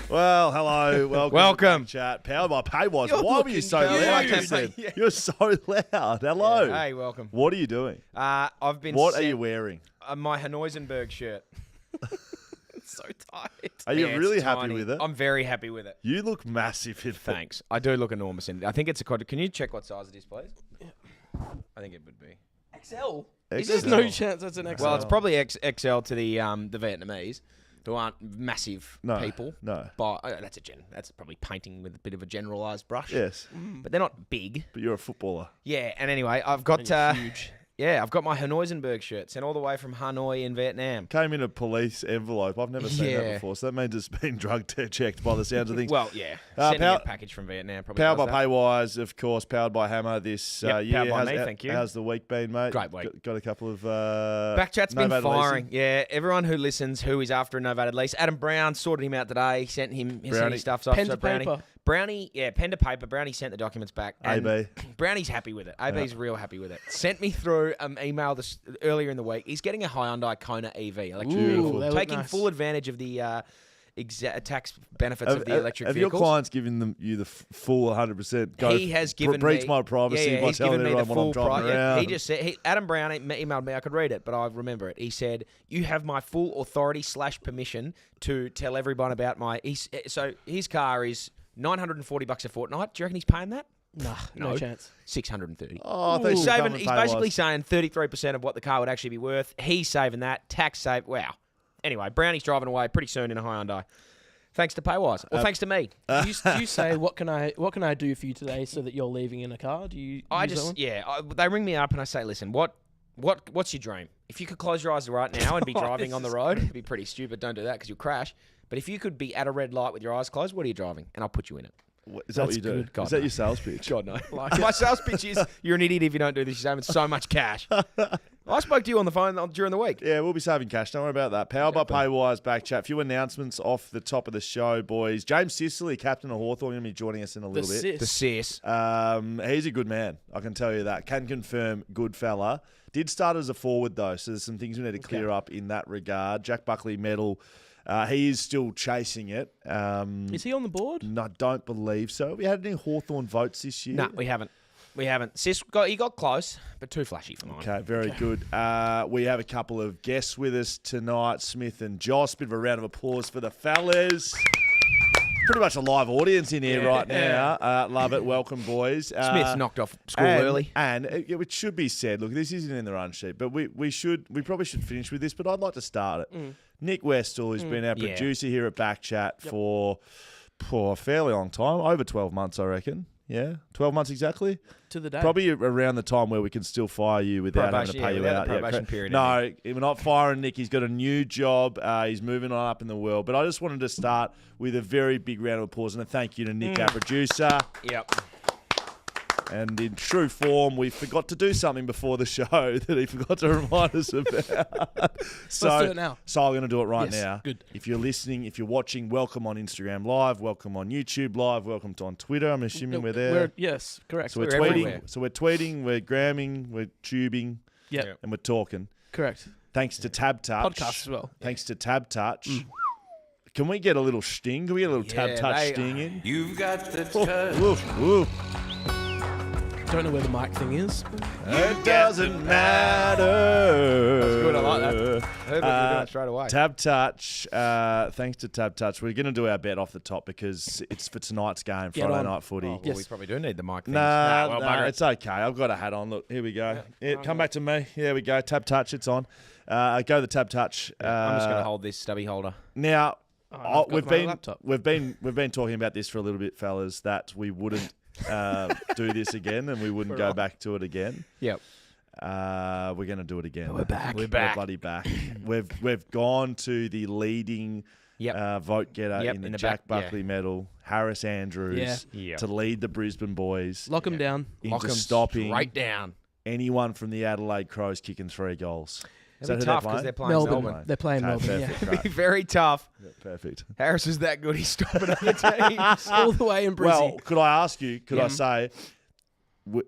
Well, hello. Welcome. Chat. Powered by Paywise. Why were you so loud just then? You're so loud. Hello. Yeah, hey, welcome. What are you doing? I've been. What are you wearing? My Hannoisenberg shirt. It's so tight. Are you really happy tiny. with it? I'm very happy with it. You look massive in it. Thanks. I do look enormous in it. I think it's a quad. Can you check what size it is, please? Yeah. I think it would be XL. Is There's no chance that's an XL. Well, it's probably XL to the Vietnamese, who aren't massive people. No. But that's probably painting with a bit of a generalised brush. Yes. But they're not big. But you're a footballer. Yeah. And anyway, I've got huge. Yeah, I've got my Hannoisenberg shirt sent all the way from Hanoi in Vietnam. Came in a police envelope. I've never seen that before. So that means it's been drug checked by the sounds of things. Well, yeah. Sending a package from Vietnam. Probably powered by Paywise, of course. Powered by Hammer this year. Powered by me, thank you. How's the week been, mate? Great week. Got a couple of... BackChat's been firing. Leasing. Yeah, everyone who listens who is after a novated lease. Adam Brown sorted him out today. Sent him his stuff. Pen to paper. Brownie, pen to paper. Brownie sent the documents back. And AB. Brownie's happy with it. AB's real happy with it. Sent me through an email earlier in the week. He's getting a Hyundai Kona EV, electric vehicle, taking full advantage of the tax benefits of the electric vehicles. Have your clients given you the full 100%? He has given breach my privacy by telling everyone what I'm driving around. He just said, Adam Brown emailed me. I could read it, but I remember it. He said, "You have my full authority / permission to tell everyone about my." So his car is $940 a fortnight. Do you reckon he's paying that? Nah, no chance. $630. Oh, he's basically saying 33% of what the car would actually be worth. He's saving that. Tax save. Wow. Anyway, Brownie's driving away pretty soon in a Hyundai. Thanks to Paywise. Well, thanks to me. Do you say what can I do for you today so that you're leaving in a car? Do you? They ring me up and I say, listen, what's your dream? If you could close your eyes right now and be driving on the road, it'd be pretty stupid. Don't do that because you'll crash. But if you could be at a red light with your eyes closed, what are you driving? And I'll put you in it. Is that what you do? God, is that your sales pitch? God, no. My sales pitch is, you're an idiot if you don't do this. You're saving so much cash. I spoke to you on the phone during the week. Yeah, we'll be saving cash. Don't worry about that. Powered by Paywise, BackChat. A few announcements off the top of the show, boys. James Sicily, captain of Hawthorn, going to be joining us in a little bit. The Sis. He's a good man. I can tell you that. Can confirm, good fella. Did start as a forward, though, so there's some things we need to clear up in that regard. Jack Buckley medal. He is still chasing it. Is he on the board? No, I don't believe so. Have we had any Hawthorn votes this year? No, we haven't. Sis he got close, but too flashy for mine. Okay, very good. We have a couple of guests with us tonight, Smith and Joss. Bit of a round of applause for the fellas. Pretty much a live audience in here right now. Love it. Welcome, boys. Smith's knocked off school early. And it should be said, look, this isn't in the run sheet, but we probably should finish with this, but I'd like to start it. Nick Westall, who's been our producer here at BackChat for a fairly long time, over 12 months, I reckon. Yeah, 12 months exactly. To the day. Probably around the time where we can still fire you without having to pay you out. Probation period. No, we're not firing Nick. He's got a new job. He's moving on up in the world. But I just wanted to start with a very big round of applause and a thank you to Nick, our producer. Yep. And in true form, we forgot to do something before the show that he forgot to remind us about. Let's do it now. So I'm going to do it right now. Good. If you're listening, if you're watching, welcome on Instagram Live, welcome on YouTube Live, welcome on Twitter. I'm assuming we're there. Yes, correct. So we're tweeting, we're gramming, we're tubing, and we're talking. Correct. Thanks to TABtouch. Podcast as well. Thanks to TABtouch. Can we get a little sting? Can we get a little TABtouch sting in? You've got the touch. Don't know where the mic thing is. It doesn't matter. That's good. I like that. I heard what you were doing straight away. TABtouch. Thanks to TABtouch. We're going to do our bet off the top because it's for tonight's game, Friday night footy. Oh, well, we probably do need the mic thing. Nah, it's okay. I've got a hat on. Look, here we go. Come back to me. Here we go. TABtouch. It's on. Go the TABtouch. I'm just going to hold this stubby holder. Now, we've been talking about this for a little bit, fellas, that we wouldn't do this again and we wouldn't go back to it again. Yep. We're going to do it again. We're back. We're bloody back. We've gone to the leading vote getter in the Jack Buckley medal, Harris Andrews, to lead the Brisbane boys. Lock them down. Into stopping right down anyone from the Adelaide Crows kicking 3 goals. It'll be tough because they're playing Melbourne. They're playing Melbourne. It'll be very tough. Yeah, perfect. Harris is that good. He's stopping other teams all the way in Brisbane. Well, could I ask you? Could I say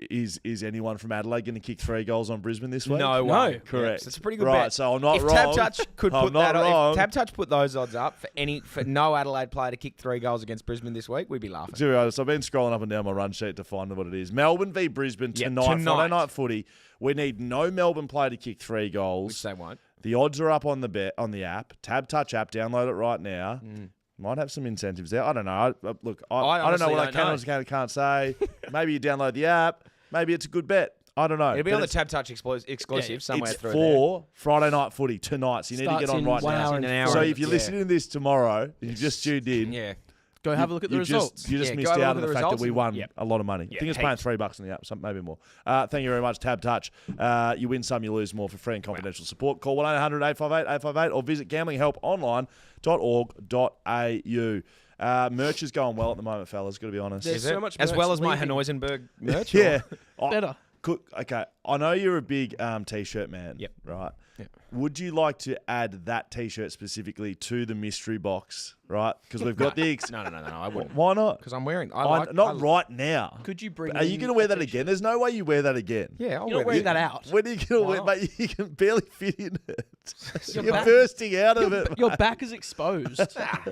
is anyone from Adelaide going to kick 3 goals on Brisbane this week? No way. Correct. Yeah, so it's a pretty good right, bet. so I'm not if wrong. TABtouch could I'm put not that wrong. If TABtouch put those odds up for no Adelaide player to kick 3 goals against Brisbane this week, we'd be laughing. To be honest, I've been scrolling up and down my run sheet to find what it is. Melbourne v Brisbane tonight. Friday night footy. We need no Melbourne player to kick 3 goals. Which they won't. The odds are up on the app. TABtouch app. Download it right now. Might have some incentives there. I don't know. I don't know what I can't say. Maybe you download the app. Maybe it's a good bet. I don't know. It'll be on the TABtouch exclusive somewhere it's through for Friday night footy tonight. So you need to get on right now. So if you're listening to this tomorrow, you just tuned in. Go have a look at the results. You just missed out on the fact that we won a lot of money. I think it's paying $3 in the app, maybe more. Thank you very much, TABtouch. You win some, you lose more. For free and confidential support, call 1-800-858-858 or visit gamblinghelponline.org.au. Merch is going well at the moment, fellas. Got to be honest. There's so much as merch well as my leaving. Hanoisenberg merch. Yeah, Better. Okay, I know you're a big T-shirt man. Yep. Right. Yep. Would you like to add that T-shirt specifically to the mystery box? Right, because we've got the No, I wouldn't. Why not? Because I'm wearing. Right now. Could you bring? Are you going to wear that again? There's no way you wear that again. Yeah, I'll You're not wearing that out. When are you going to wear? Mate, you can barely fit in it. Your You're back- bursting out of it. Your back is exposed.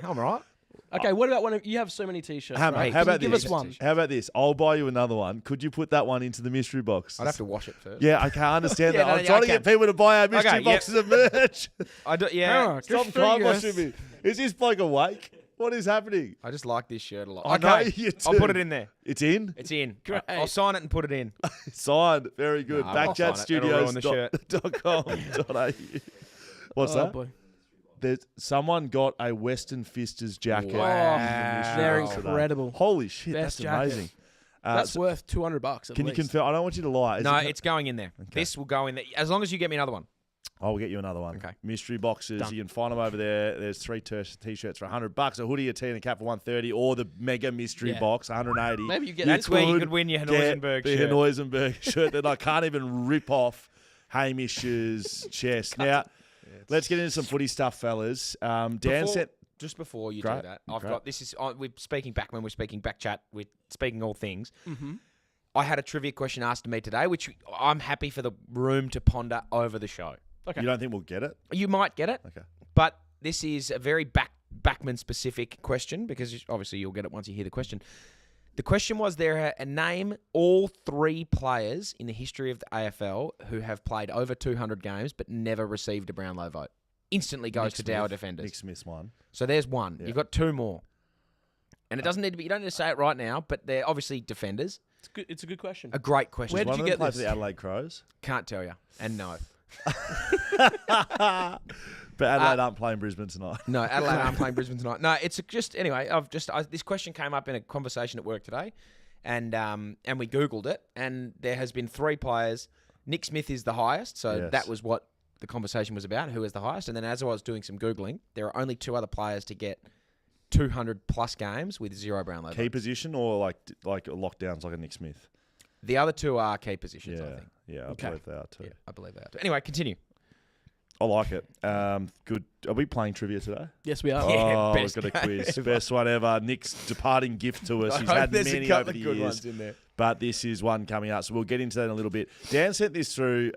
I'm right. Okay, what about one of you have so many T-shirts? How right? about Give this? us one. How about this? I'll buy you another one. Could you put that one into the mystery box? I'd have to wash it first. Yeah, I can't understand Yeah, that. no, I'm yeah, trying I to get can. people to buy our mystery Okay, yeah. boxes of merch. I do, yeah. Stop Good time for washing me. Is this bloke awake? What is happening? I just like this shirt a lot. I know you I'll do. put it in there. It's in? It's in. Great. I'll sign it and put it in. Signed. Very good. No, I won't sign it. It'll ruin the shirt. BackChatStudios.com.au. What's that? Boy. There's someone got a Western Fisters jacket. Wow. They're box today. incredible. Holy shit, Best that's jacket. amazing. That's So worth $200. can you confirm? I don't want you to lie. No, it's going in there. This will go in there. As long as you get me another one. I'll get you another one. Okay. Mystery boxes. Done. You can find them over there. There's 3 T-shirts for $100, a hoodie, a tee, and a cap for $130, or the mega mystery box, $180. Maybe you get That's this where one. you could win your Get Hanoisenberg the shirt. Hanoisenberg shirt that I can't even rip off Hamish's chest. Now, let's get into some footy stuff, fellas. Dan said... Just before you Great. do that, I've Great. got this. We're speaking back when we're speaking BackChat. We're speaking all things. Mm-hmm. I had a trivia question asked to me today, which I'm happy for the room to ponder over the show. Okay. You don't think we'll get it? You might get it, Okay. but this is a very Backman specific question because obviously you'll get it once you hear the question. The question was: there a name all 3 players in the history of the AFL who have played over 200 games but never received a Brownlow vote. Instantly goes to Dower defenders. Nick Smith's one. So there's one. Yeah. You've got 2 more. And it doesn't need to be, you don't need to say it right now, but they're obviously defenders. It's good. It's a good question. A great question. Where did One you of them get play this? for the Adelaide Crows. Can't tell you. And no. But Adelaide aren't playing Brisbane tonight. No, Adelaide aren't playing Brisbane tonight. No, it's just, anyway, this question came up in a conversation at work today, and we Googled it, and there has been 3 players. Nick Smith is the highest, so Yes. that was what the conversation was about, who is the highest. And then as I was doing some Googling, there are only 2 other players to get 200 plus games with 0 Brownlow Key votes. position or like lockdowns like a Nick Smith? The other 2 are key positions, I Yeah, think. yeah, I Okay. believe they are too. Yeah, I believe they are. Anyway, continue. I like it. Good. Are we playing trivia today? Yes, we are. Yeah, Oh, we've best got a game quiz. ever. Best one ever. Nick's departing gift to us. He's had many over the years. in there. But this is one coming up, so we'll get into that in a little bit. Dan sent this through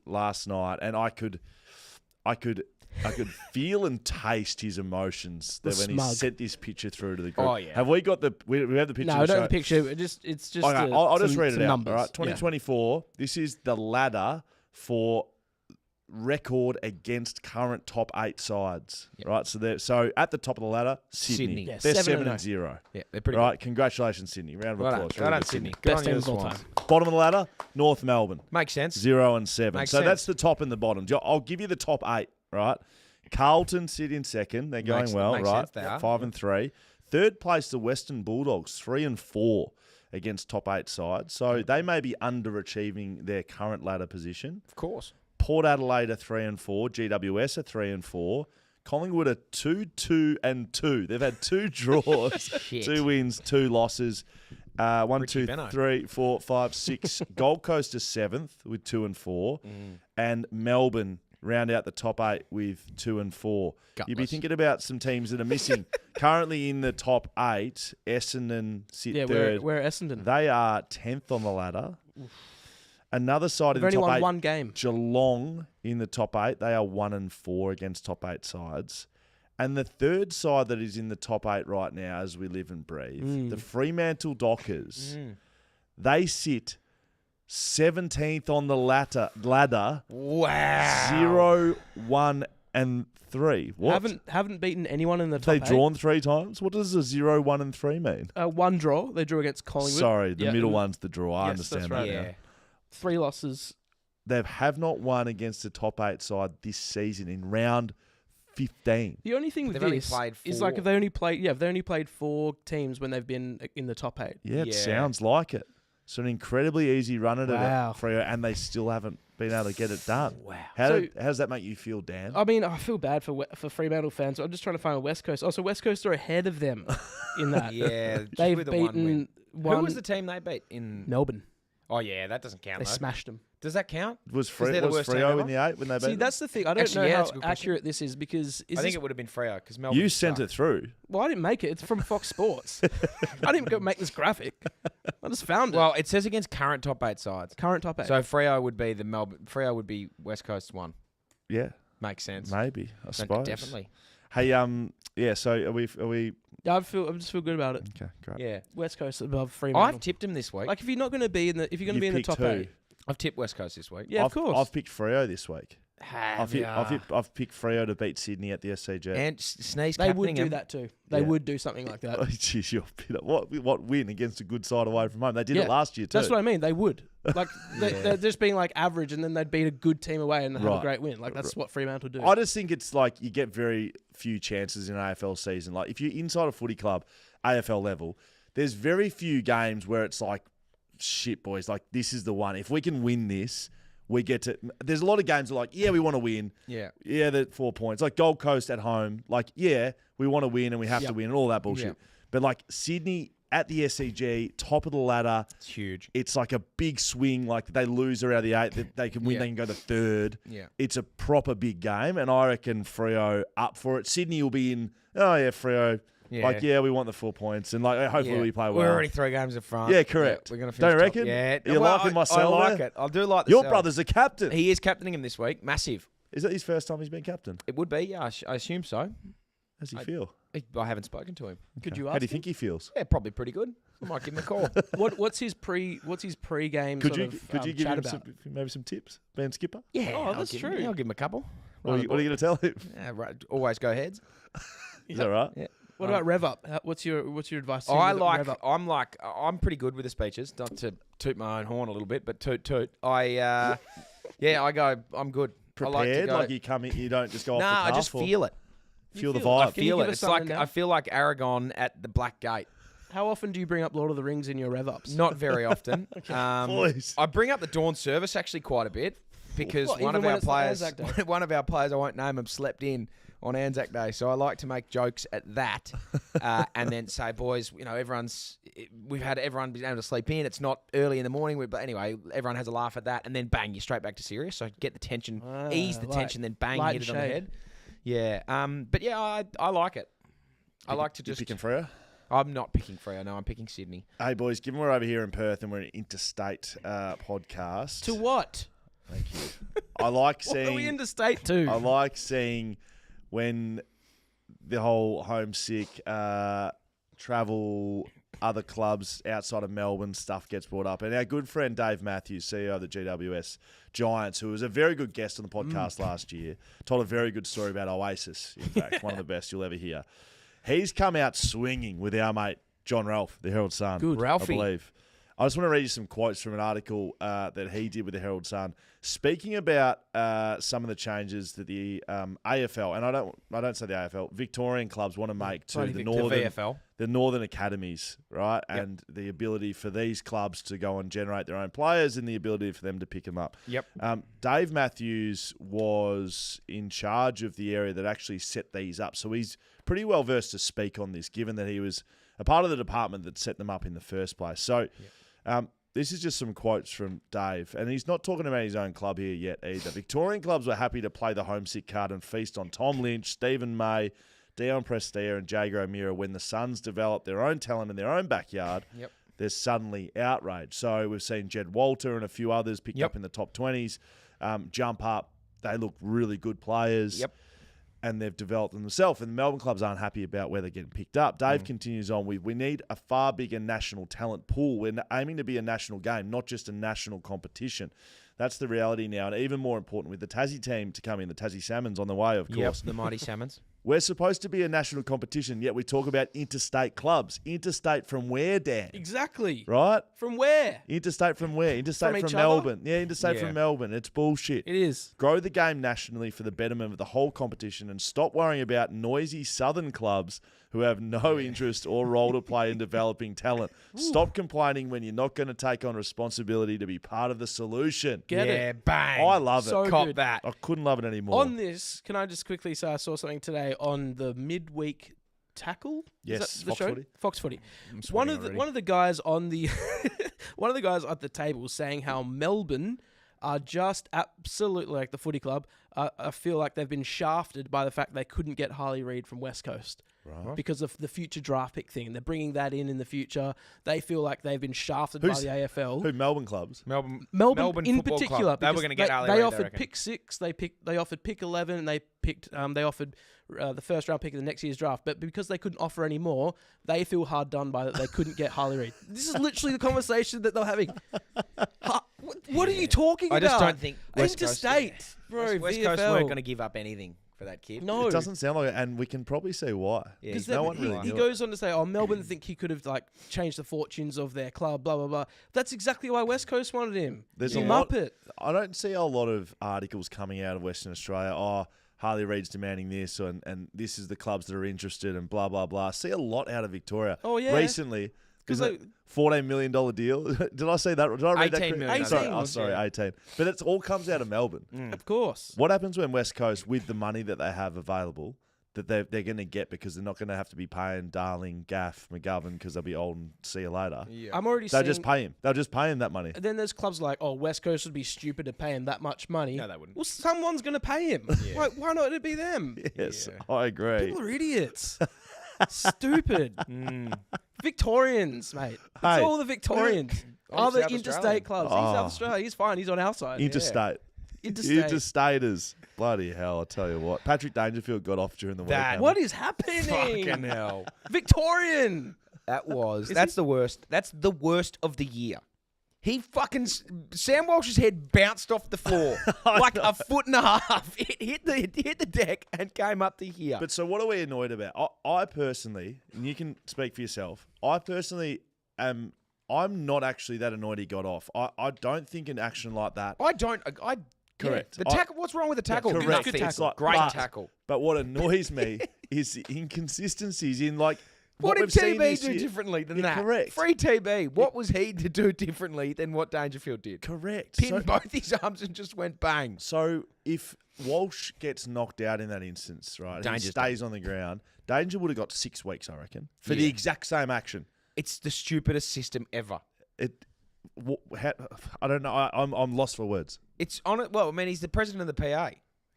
last night, and I could feel and taste his emotions The when he smug. sent this picture through to the group. Oh, yeah. Have we got the? We have the picture. No, to I don't show. have the picture. It's just. Okay, I'll just read it out. Numbers. All right, 2024. This is the ladder for record against current top 8 sides. Yep. Right, so at the top of the ladder, Sydney. Yeah, They're 7-0. 7-0. Yeah, they're pretty Right, congratulations, Sydney. Round of good. Well applause. done, Really good, Sydney. Good Best on you, teams the of all Swans. time. Bottom of the ladder, North Melbourne. Makes sense. 0-7. Makes So that's sense. the top and the bottom. I'll give you the top 8, right? Carlton sit in second. They're going Makes well, right? sense, they are. 5-3. Third place, the Western Bulldogs, 3-4 against top 8 sides. So they may be underachieving their current ladder position. Of course. Port Adelaide are 3-4. GWS are 3-4. Collingwood are 2-2. They've had 2 draws, Shit. 2 wins, 2 losses. 1, Richie 2, Benno. 3, 4, 5, 6. Gold Coast are 7th with 2-4. And Melbourne round out the top 8 with 2 and 4. You'd be Gutless. thinking about some teams that are missing. Currently in the top 8, Essendon sit third. We're Essendon. They are 10th on the ladder. Another side in They've the only top won 8, one game. Geelong in the top 8. They are 1 and 4 against top 8 sides. And the third side that is in the top 8 right now, as we live and breathe, the Fremantle Dockers, they sit 17th on the ladder. Wow. 0, 1, and 3. What? Haven't beaten anyone in the top They've 8. drawn 3 times? What does a 0, 1, and 3 mean? One draw. They drew against Collingwood. Sorry, the middle one's the draw. I Yes, understand that's that right. now. Yeah. 3 losses. They have not won against the top 8 side this season in round 15. The only thing with They've only this played is 4. like if they only played 4 teams when they've been in the top 8. Yeah, it Yeah. sounds like it. So an incredibly easy run at Wow. it, Freo, and they still haven't been able to get it done. Wow. How does that make you feel, Dan? I mean, I feel bad for Fremantle fans. I'm just trying to find a West Coast. Oh, so West Coast are ahead of them in that. Yeah. just They've with the one win. beaten Who was the team they beat in? Melbourne. Oh yeah, that doesn't count. They though. smashed them. Does that count? Was they're the worst team Freo ever? in the 8 when they beat See, them? that's the thing. I don't Actually, know yeah, how that's a good question. accurate this is because I think it would have been Freo because Melbourne. You sent it through. Well, I didn't make it. It's from Fox Sports. I didn't go make this graphic. I just found it. Well, it says against current top 8 sides. Current top 8. So Freo would be Freo would be West Coast 1. Yeah, Makes sense. maybe, I No, suppose. definitely. Hey, yeah, so are we yeah, I just feel good about it. okay, great. Yeah. West Coast above Fremantle. I've tipped him this week. Like if you're not going to be in the You've be in the picked top who? 8. I've tipped West Coast this week. Yeah, of course. I've picked Freo this week. Have I've picked Freo to beat Sydney at the SCG. And Sneeze They captaining would do him. that too. They Yeah. would do something like that. Oh, jeez, you're bitter. What win against a good side away from home? They did it Yeah, last year too. That's what I mean. They would. Like they're just being like average, and then they'd beat a good team away and have a Right. great win. Like that's what Fremantle do. I just think it's like you get very few chances in an AFL season. Like if you're inside a footy club, AFL level, there's very few games where it's like, shit, boys, like this is the one. If we can win this, we get to. There's a lot of games that are like, yeah, we want to win. Yeah. Yeah, the 4 points. Like Gold Coast at home, like, yeah, we want to win and we have to win and all that bullshit. Yep. But like Sydney at the SCG, top of the ladder, It's huge. it's like a big swing. Like they lose around the 8, they can win, Yeah. they can go to 3rd. Yeah. It's a proper big game, and I reckon Freo up for it. Sydney will be in, oh yeah, Freo. Yeah. Like, yeah, we want the 4 points, and like hopefully Yeah. we play well. We're already 3 games in front. Yeah, correct. we're going to Don't finish you top. reckon? Yeah. You Well, liking my sell I like there? it. I do like the Your sell. brother's a captain. He is captaining him this week. Massive. Is that his first time he's been captain? It would be. Yeah, I assume so. How does he feel? I haven't spoken to him. Could you How ask do you him? think he feels? Yeah, probably pretty good. I might give him a call. What's his pre-game Could sort you of could you give chat him about? maybe some tips, being skipper? Yeah, Oh, that's I'll true. I'll give him a couple. What are you going to tell him? Yeah, right. Always go heads. Is that right? Yeah. What about Rev Up? What's your advice? to Rev Up? I'm pretty good with the speeches. Not to toot my own horn a little bit, but toot. I'm good. Prepared, I like like you come in, you don't just go off Nah, the I just cuff or feel it. feel the feel it? vibe. I Can you feel give it. us It's like something now? I feel like Aragon at the Black Gate. How often do you bring up Lord of the Rings in your Rev Ups? Not very often. Boys. I bring up the dawn service actually quite a bit because What, one even of when our it's not players, Anzac Day? one of our players, I won't name him, slept in on Anzac Day. So I like to make jokes at that, and then say, boys, we've had everyone be able to sleep in. It's not early in the morning, but anyway, everyone has a laugh at that, and then bang, you're straight back to serious. So get the tension, ease the tension, then bang, light hit it and on the shade. head. Yeah. But yeah, I like it. I like to You just. picking Freo? I'm not picking Freo. No, I'm picking Sydney. Hey boys, given we're over here in Perth and we're an interstate podcast. To what? Thank you. I like What are we seeing. interstate to? I like seeing when the whole homesick travel, other clubs outside of Melbourne stuff gets brought up. And our good friend Dave Matthews, CEO of the GWS Giants, who was a very good guest on the podcast last year, told a very good story about Oasis, in fact, one of the best you'll ever hear. He's come out swinging with our mate, John Ralph, the Herald Sun. Good. Ralphie. I believe. I just want to read you some quotes from an article that he did with the Herald Sun, speaking about some of the changes that the AFL, and I don't say the AFL, Victorian clubs want to make to the northern academies, right? Yep. And the ability for these clubs to go and generate their own players, and the ability for them to pick them up. Yep. Dave Matthews was in charge of the area that actually set these up, so he's pretty well versed to speak on this, given that he was a part of the department that set them up in the first place. So. this is just some quotes from Dave, and he's not talking about his own club here yet either. Victorian clubs were happy to play the homesick card and feast on Tom Lynch, Stephen May, Dion Prestia and Jager O'Meara when the Suns develop their own talent in their own backyard. Yep. There's suddenly outrage. So we've seen Jed Walter and a few others picked up in the top 20s jump up. They look really good players. Yep. And they've developed them themselves. And the Melbourne clubs aren't happy about where they're getting picked up. Dave continues on with, we need a far bigger national talent pool. We're aiming to be a national game, not just a national competition. That's the reality now. And even more important, with the Tassie team to come in, the Tassie Salmons on the way, of course. Yep, the mighty Salmons. We're supposed to be a national competition, yet we talk about interstate clubs. Interstate from where, Dan? Exactly. Right? From where? Interstate from where? Interstate From from each Melbourne. Yeah, interstate from Melbourne. It's bullshit. It is. Grow the game nationally for the betterment of the whole competition and stop worrying about noisy southern clubs who have no interest or role to play in developing talent. Stop complaining when you're not going to take on responsibility to be part of the solution. Get it. Bang. I love it. So Cop good. that. I couldn't love it anymore. On this, can I just quickly say I saw something today on the midweek tackle? Yes, Is that the Fox show? Footy. Fox Footy. I'm One sweating of the already. one of the guys on the one of the guys at the table saying how Melbourne are just absolutely like the footy club. I feel like they've been shafted by the fact they couldn't get Harley Reid from West Coast. Right. Because of the future draft pick thing. They're bringing that in the future. They feel like they've been shafted by Who's- the AFL. Who, Melbourne clubs? Melbourne Melbourne in Football particular, Club. They were because going to get Ali they Reid, I offered reckon. pick 6, they offered pick 11, and they picked they offered the first round pick of the next year's draft. But because they couldn't offer any more, they feel hard done by that they couldn't get Harley Reid. This is literally the conversation that they're having. What are you talking I about? just don't think West Interstate, Coast, bro. West VFL. Coast weren't going to give up anything for that kid. No, It doesn't sound like it, and we can probably see why. Yeah, because no one really he knew goes on to say, "Oh, Melbourne think he could have like changed the fortunes of their club." Blah blah blah. That's exactly why West Coast wanted him. There's You a lot. muppet. I don't see a lot of articles coming out of Western Australia. Oh, Harley Reid's demanding this, and this is the clubs that are interested, and blah blah blah. I see a lot out of Victoria. Oh, yeah. Recently, 'Cause is it $14 million deal? Did I say that? Did I read that 18 correctly? million. Sorry, 18 was, sorry, yeah. 18. But it all comes out of Melbourne. Of course. What happens when West Coast, with the money that they have available, that they're going to get because they're not going to have to be paying Darling, Gaff, McGovern because they'll be old and see you later. Yeah. I'm already They'll seeing. just pay him. They'll just pay him that money. Then there's clubs like, oh, West Coast would be stupid to pay him that much money. No, they wouldn't. Well, someone's going to pay him. Yeah. Why not it be them? Yes, Yeah. I agree. People are idiots. Stupid. Victorians, mate. It's Hey. all the Victorians. I'm Other South interstate Australian. clubs. Oh. He's South Australia. He's fine. He's on our side. Interstate. Interstate. Interstaters. Bloody hell, I tell you what. Patrick Dangerfield got off during the week. That- haven't What he? is happening? Fucking hell. Victorian. That's the worst. That's the worst of the year. He fucking Sam Walsh's head bounced off the floor like a foot and a half. It hit the deck and came up to here. But so what are we annoyed about? I personally, and you can speak for yourself, I personally am, I'm not actually that annoyed he got off. I don't think an action like that. I don't. Correct. Yeah, the tackle. What's wrong with the tackle? correct. Nothing. It's like- Great but- tackle. But what annoys me is the inconsistencies in like What did we've seen TB this do year. differently than Yeah, that? correct. Free TB. What was he to do differently than what Dangerfield did? Correct. Pinned both his arms and just went bang. So if Walsh gets knocked out in that instance, right, and he Danger's stays on the ground, Danger would have got 6 weeks, I reckon, for the Yeah. exact same action. It's the stupidest system ever. I don't know. I'm lost for words. It's on it. Well, I mean, he's the president of the PA.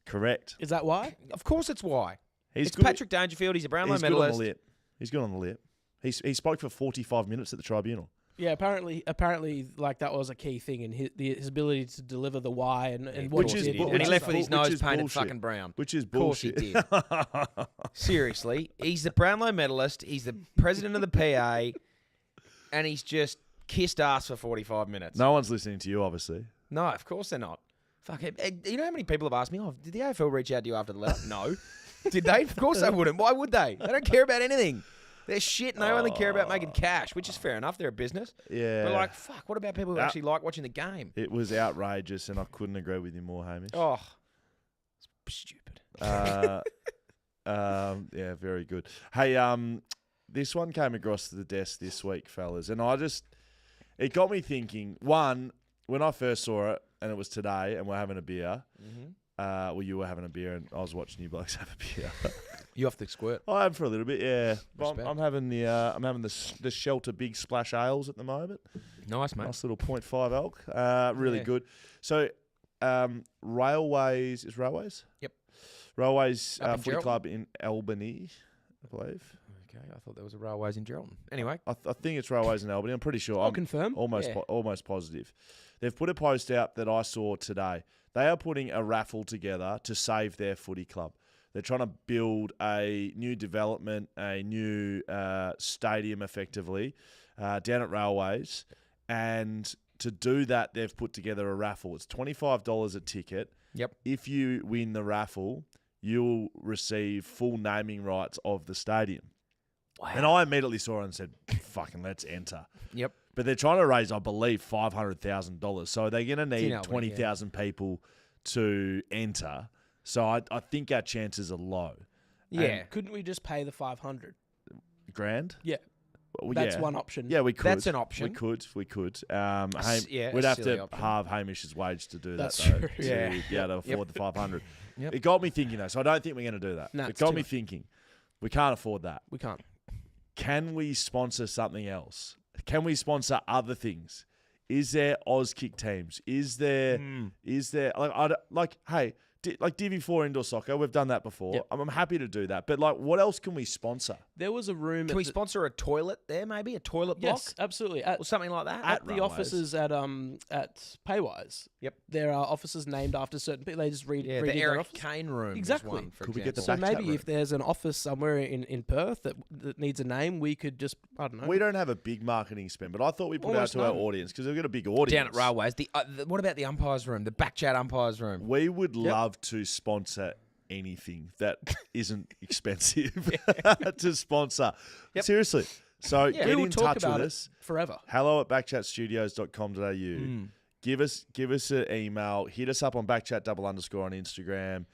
Correct. Is that why? Of course, it's why. He's It's good. Patrick Dangerfield. He's a Brownlow He's good on medalist. the lip. He's good on the lip. He spoke for 45 minutes at the tribunal. Yeah, apparently, like that was a key thing in his ability to deliver the why and what Which he is did. bu- and which he is left with bull- his which nose is painted bullshit. fucking brown. Which is Of course he bullshit. did. Seriously, he's the Brownlow medalist. He's the president of the PA, and he's just kissed ass for 45 minutes. No one's listening to you, obviously. No, of course they're not. Fuck it. You know how many people have asked me, "Oh, did the AFL reach out to you after the letter?" No. Did they? Of course they wouldn't. Why would they? They don't care about anything. They're shit and they only care about making cash, which is fair enough. They're a business. Yeah. But like, fuck, what about people who actually like watching the game? It was outrageous, and I couldn't agree with you more, Hamish. Oh, it's stupid. Yeah, very good. Hey, this one came across the desk this week, fellas, and it got me thinking. One, when I first saw it, and it was today, and we're having a beer. Well, you were having a beer, and I was watching you blokes have a beer. You off the squirt? I am for a little bit, yeah. But Respect. I'm having the shelter big splash ales at the moment. Nice, mate. Nice little 0.5 elk. Really good. So, Railways. Is Railways? Yep. Railways Up in Footy Geraldton? Club in Albany, I believe. Okay, I thought there was a Railways in Geraldton. Anyway. I think it's Railways in Albany. I'm pretty sure. I'll I'm confirm. almost positive. They've put a post out that I saw today. They are putting a raffle together to save their footy club. They're trying to build a new development, a new stadium, effectively, down at Railways. And to do that, they've put together a raffle. It's $25 a ticket. Yep. If you win the raffle, you'll receive full naming rights of the stadium. Wow. And I immediately saw it and said, fucking let's enter. Yep. But they're trying to raise, I believe, $500,000. So they're going to need Albany, 20,000 people to enter. So I think our chances are low. Yeah. Couldn't we just pay the 500? Grand? Yeah. Well, That's yeah. one option. Yeah, we could. That's an option. We could. yeah, we'd a have silly to option. halve Hamish's wage to do That's that, though, true. to Yeah. be able to afford the 500. Yep. It got me thinking, though, so I don't think we're going to do that. Nah, It it's got too me much. thinking, we can't afford that. We can't. Can we sponsor something else? Can we sponsor other things? Is there Auskick teams? Is there hey, like Divi 4 indoor soccer? We've done that before. Yep. I'm happy to do that. But like, what else can we sponsor? There was a room. Can we sponsor a toilet there, maybe? A toilet block? Yes, absolutely. Or something like that? At the Railways. offices at Paywise. Yep. There are offices named after certain people. They just Yeah, redid the their Eric office. Kane room Exactly. is one, for Could we get the example. So BackChat maybe room. if there's an office somewhere in Perth that needs a name, we could just, I don't know. We don't have a big marketing spend, but I thought we put Almost out to our none. audience because we've got a big audience. Down at Railways. What about the umpires room? The BackChat umpires room? We would love to sponsor anything that isn't expensive to sponsor. Yep. Seriously. So we get will in talk touch about with it us. forever. hello@backchatstudios.com.au. Give us an email. Hit us up on BackChat _ on Instagram.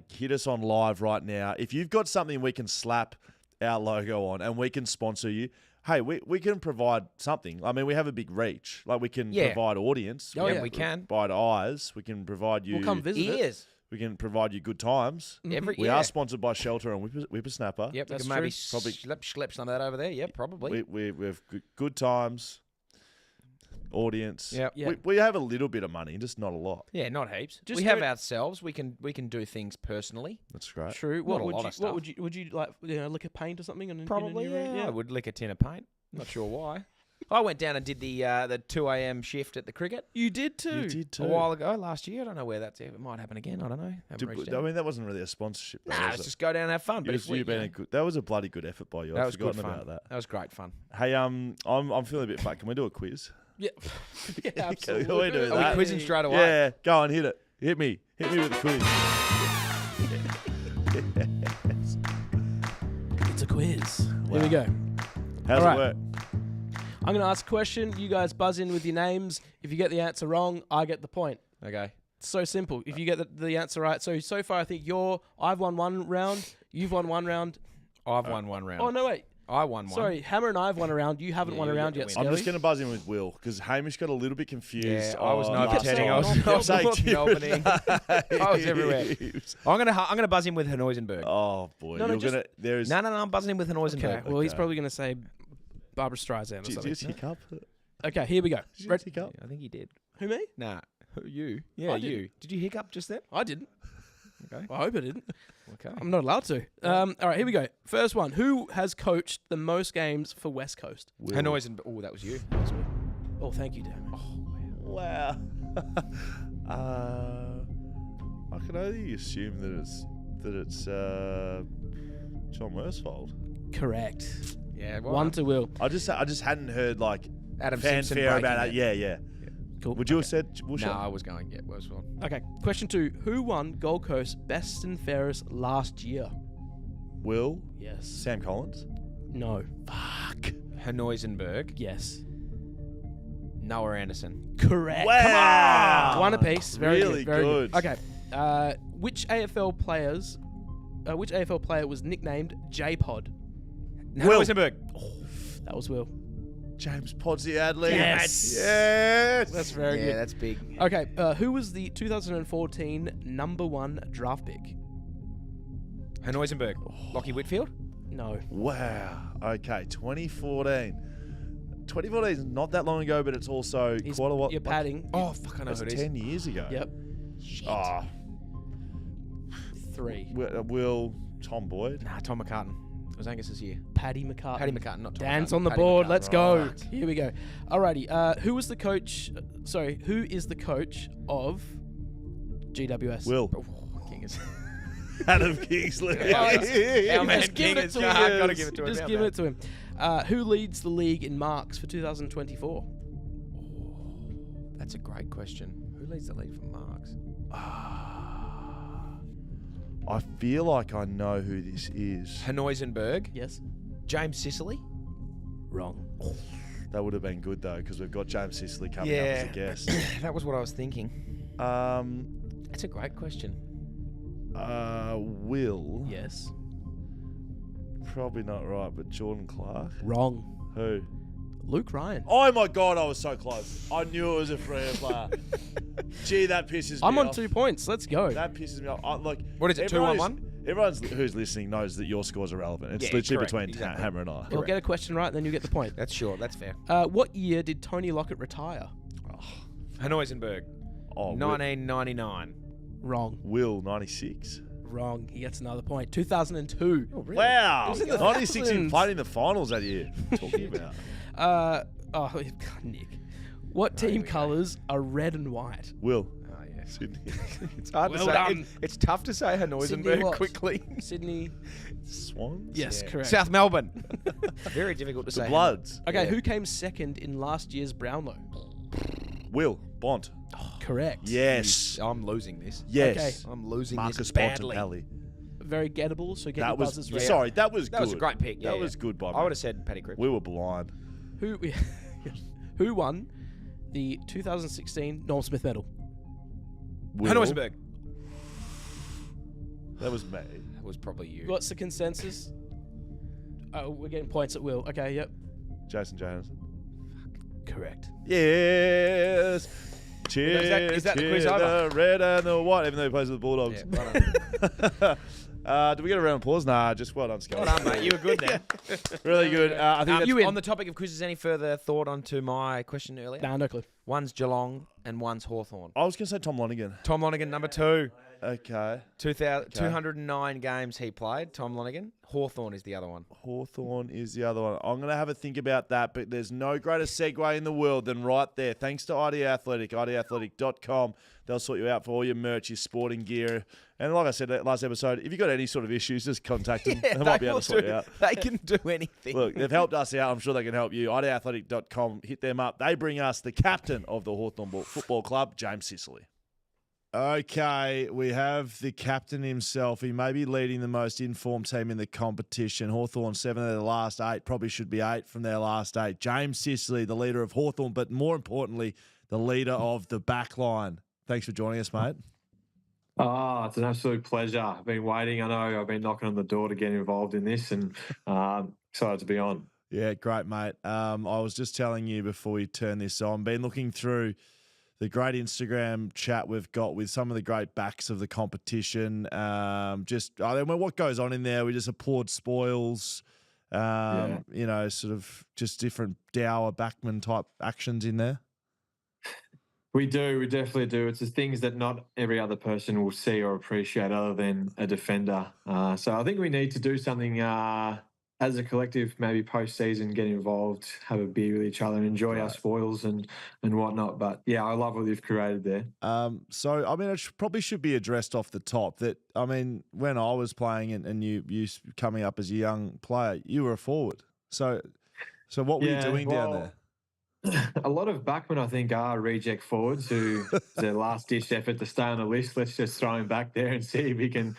Hit us on live right now. If you've got something we can slap our logo on and we can sponsor you, hey, we can provide something. I mean, we have a big reach. Like, we can provide audience. Oh, yeah. we can. Provide eyes. We can provide you. We'll come visit it. Ears. We can provide you good times. We are sponsored by Shelter and Whippersnapper. Yep, That's we can maybe true. Probably- schlep some of that over there. Yeah, probably. We have good times. Audience. Yep. Yeah. We have a little bit of money, just not a lot. Yeah, not heaps. Just We have don't- ourselves. We can do things personally. That's great. True. Not What a would lot you? of stuff. What would you like? Lick a paint or something? In a Probably, new room? yeah. I would lick a tin of paint. Not sure why. I went down and did the 2 a.m. shift at the cricket You did too. You did too. a while ago last year. I don't know where that's. It might happen again. I don't know. Haven't reached I out. mean, that wasn't really a sponsorship. Though, Nah, was let's it? just go down and have fun. But You've been a good. That was a bloody good effort by you. that I've was good forgotten fun. about that. That was great fun. Hey, I'm feeling a bit fat. Can we do a quiz? Yeah. Yeah, Can absolutely. we do Are we that? quizzing straight away? Yeah, go on, hit it. Hit me with the quiz. It's a quiz. Here we Wow. go. How's All right. it work? I'm going to ask a question. You guys buzz in with your names. If you get the answer wrong, I get the point. Okay. It's so simple. If you get the answer right. So far, I think I've won one round. You've won one round. I've won one round. Oh, no, wait. I won one. Sorry. Hammer and I have won a round. You haven't Yeah, won a you round get yet, the Skelly. I'm just going to buzz in with Will because Hamish got a little bit confused. Yeah, I was not last pretending. I time. was Saying not different opening. I was everywhere. names. I'm gonna buzz in with Hanoisenberg. Oh boy, No, you're just- gonna. There's. No, I'm buzzing in with Hanoisenberg. Okay. Well, he's Okay. probably going to say Barbara Streisand or Did you something. just hiccup? Okay, here we go. Did you Red- just hiccup? I think he did. Who, me? Nah, you. Yeah, I you. didn't. Did you hiccup just then? I didn't. Okay. I hope I didn't. Okay. I'm not allowed to. All right, here we go. First one. Who has coached the most games for West Coast? Will. Hanoisenberg. Oh, that was you. Oh, thank you, Damon. Wow. I can only assume that it's John Worsfold. Correct. Yeah. One to Will. I just hadn't heard like Adam Simpson fanfare breaking about it. it. Yeah. Cool. Would you have said No, Woolshed? I was going. Yeah, Worsfold. Okay. Question 2. Who won Gold Coast Best and Fairest last year? Will? Yes. Sam Collins? No. Fuck. Hanoisenberg. Yes. Noah Anderson. Correct. Wow. Come on. One apiece. Very Really good. Very good. Okay. Which AFL player was nicknamed J-Pod? Will. Hanoisenberg. That was Will. James Podsiadly. Yes. Yes. That's very Yeah, good. that's big. Okay. Who was the 2014 number 1 draft pick? Hanoisenberg. Lockie Whitfield. No. Wow. Okay, 2014. 2014 is not that long ago, but it's also quite a while. You're padding. Oh, fuck, I know It's who it is. 10 years ago. Yep. Shit. Oh, 3. Will Tom Boyd? Nah, Tom McCartan. It was Angus's year. Paddy McCartney. Paddy McCartan, not Tom Dan's McCartan. on the Paddy board. McCartan. Let's go. Right. Here we go. Alrighty. Who was the coach? Who is the coach of GWS? Will. Oh, Kingers. Adam Kingsley. Our man Just give it Kingers. to Gotta him. give it to him. Just Our give man. it to him. Who leads the league in marks for 2024? That's a great question. Who leads the league for marks? I feel like I know who this is. Hanoisenberg. Yes. James Sicily. Wrong. That would have been good, though, because we've got James Sicily coming up as a guest. That was what I was thinking. That's a great question. Will. Yes. Probably not right, but Jordan Clark. Wrong. Who? Luke Ryan. Oh my God, I was so close. I knew it was a Freo player. Gee, that pisses me off. I'm on 2 points. Let's go. That pisses me off. What is it, 2-1-1? Everyone who's listening knows that your scores are relevant. It's Yeah, literally correct, between exactly. Hammer and I. You'll get a question right, then you get the point. That's sure. That's fair. What year did Tony Lockett retire? Hanoisenberg. Oh, 1999. Wrong. Will 96. Wrong. He gets another point. 2002. Oh, really? Wow. It was in the 96 in thousands. playing in the finals that year. Talking about. Nick. What team colours are red and white? Will. Oh, yeah. Sydney. It's hard Well to say. done. It's tough to say Sydney Hanoisenberg what? quickly. Sydney. Swans. Yes, Yeah. correct. South Melbourne. Very difficult to The say. Bloods. Okay, Yeah. who came second in last year's Brownlow? Will. Bont. Correct. Yes. I'm losing this. Yes. I'm losing Marcus this Bont and badly. Pally. Very gettable, so get your That was buzzers ready. sorry. That was good. That was a great pick. Yeah, that yeah. was good by me. I would have said Paddy Cripps. We were blind. Who won the 2016 Norm Smith Medal? Will. Hanoisenberg. That was me. That was probably you. What's the consensus? Oh, we're getting points at will. Okay, yep. Jason Jameson. Correct. Yes. Cheer, Is that the cheer, quiz over? the red and the white, even though he plays with the Bulldogs. Yeah, well Do we get a round of applause? Nah, just well done, Scully. done, mate. You were good there. Really good. I think that's you win. On the topic of quizzes, any further thought onto my question earlier? Nah, no clue. One's Geelong and one's Hawthorn. I was going to say Tom Lonigan. Tom Lonigan, number 2. Okay. 209 games he played, Tom Lonigan. Hawthorn is the other one. Hawthorn is the other one. I'm going to have a think about that, but there's no greater segue in the world than right there. Thanks to ID Athletic, idathletic.com. They'll sort you out for all your merch, your sporting gear. And like I said last episode, if you've got any sort of issues, just contact them. They might be able to sort you out. They can do anything. Look, they've helped us out. I'm sure they can help you. idathletic.com. Hit them up. They bring us the captain of the Hawthorn Football Club, James Sicily. Okay, we have the captain himself. He may be leading the most informed team in the competition. Hawthorn 7 of their last 8, probably should be 8 from their last 8. James Sicily, the leader of Hawthorn, but more importantly, the leader of the back line. Thanks for joining us, mate. Oh, it's an absolute pleasure. I've been waiting. I know I've been knocking on the door to get involved in this, and excited to be on. Yeah, great, mate. I was just telling you before we turn this on, been looking through the great Instagram chat we've got with some of the great backs of the competition. What goes on in there? We just applaud spoils, you know, sort of just different dour backman type actions in there. We do. We definitely do. It's the things that not every other person will see or appreciate other than a defender. So I think we need to do something as a collective, maybe post-season, get involved, have a beer with each other, and enjoy our spoils and whatnot. But, yeah, I love what you've created there. So, I mean, probably should be addressed off the top that, I mean, when I was playing and you coming up as a young player, you were a forward. So what were you doing down there? A lot of backmen, I think, are reject forwards who their last ditch effort to stay on the list. Let's just throw him back there and see if he can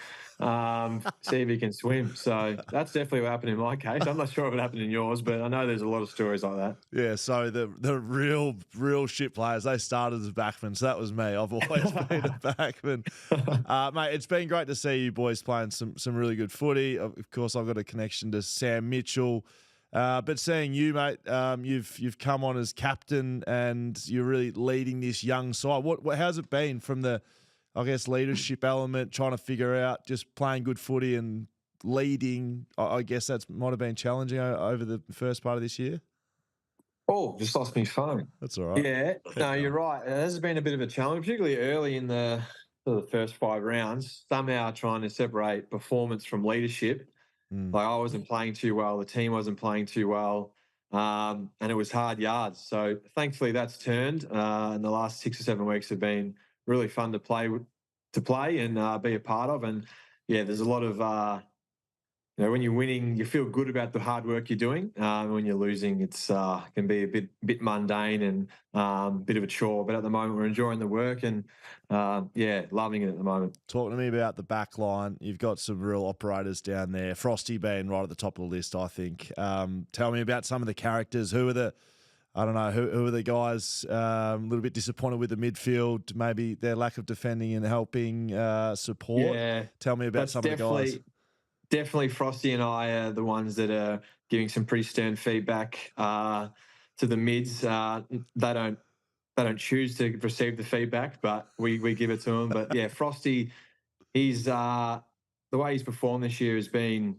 swim. So that's definitely what happened in my case. I'm not sure if it happened in yours, but I know there's a lot of stories like that. Yeah, so the real shit players, they started as backmen. So that was me. I've always been a backman. Mate, it's been great to see you boys playing some really good footy. Of course, I've got a connection to Sam Mitchell. But seeing you, mate, you've come on as captain and you're really leading this young side. How's it been from the, I guess, leadership element, trying to figure out just playing good footy and leading? I guess that might have been challenging over the first part of this year. Oh, just lost my phone. That's all right. Yeah, no, you're right. It has been a bit of a challenge, particularly early in the first 5 rounds. Somehow trying to separate performance from leadership. Like I wasn't playing too well, the team wasn't playing too well, and it was hard yards. So thankfully that's turned. And the last 6 or 7 weeks have been really fun to play and be a part of. And yeah, there's a lot of when you're winning, you feel good about the hard work you're doing. When you're losing, it's can be a bit mundane and bit of a chore. But at the moment, we're enjoying the work and loving it at the moment. Talking to me about the back line. You've got some real operators down there. Frosty being right at the top of the list, I think. Tell me about some of the characters. Who are the guys a little bit disappointed with the midfield, maybe their lack of defending and helping support? Yeah, tell me about some of the guys. Definitely Frosty and I are the ones that are giving some pretty stern feedback to the mids. They don't choose to receive the feedback, but we give it to them. But yeah, Frosty, he's the way he's performed this year has been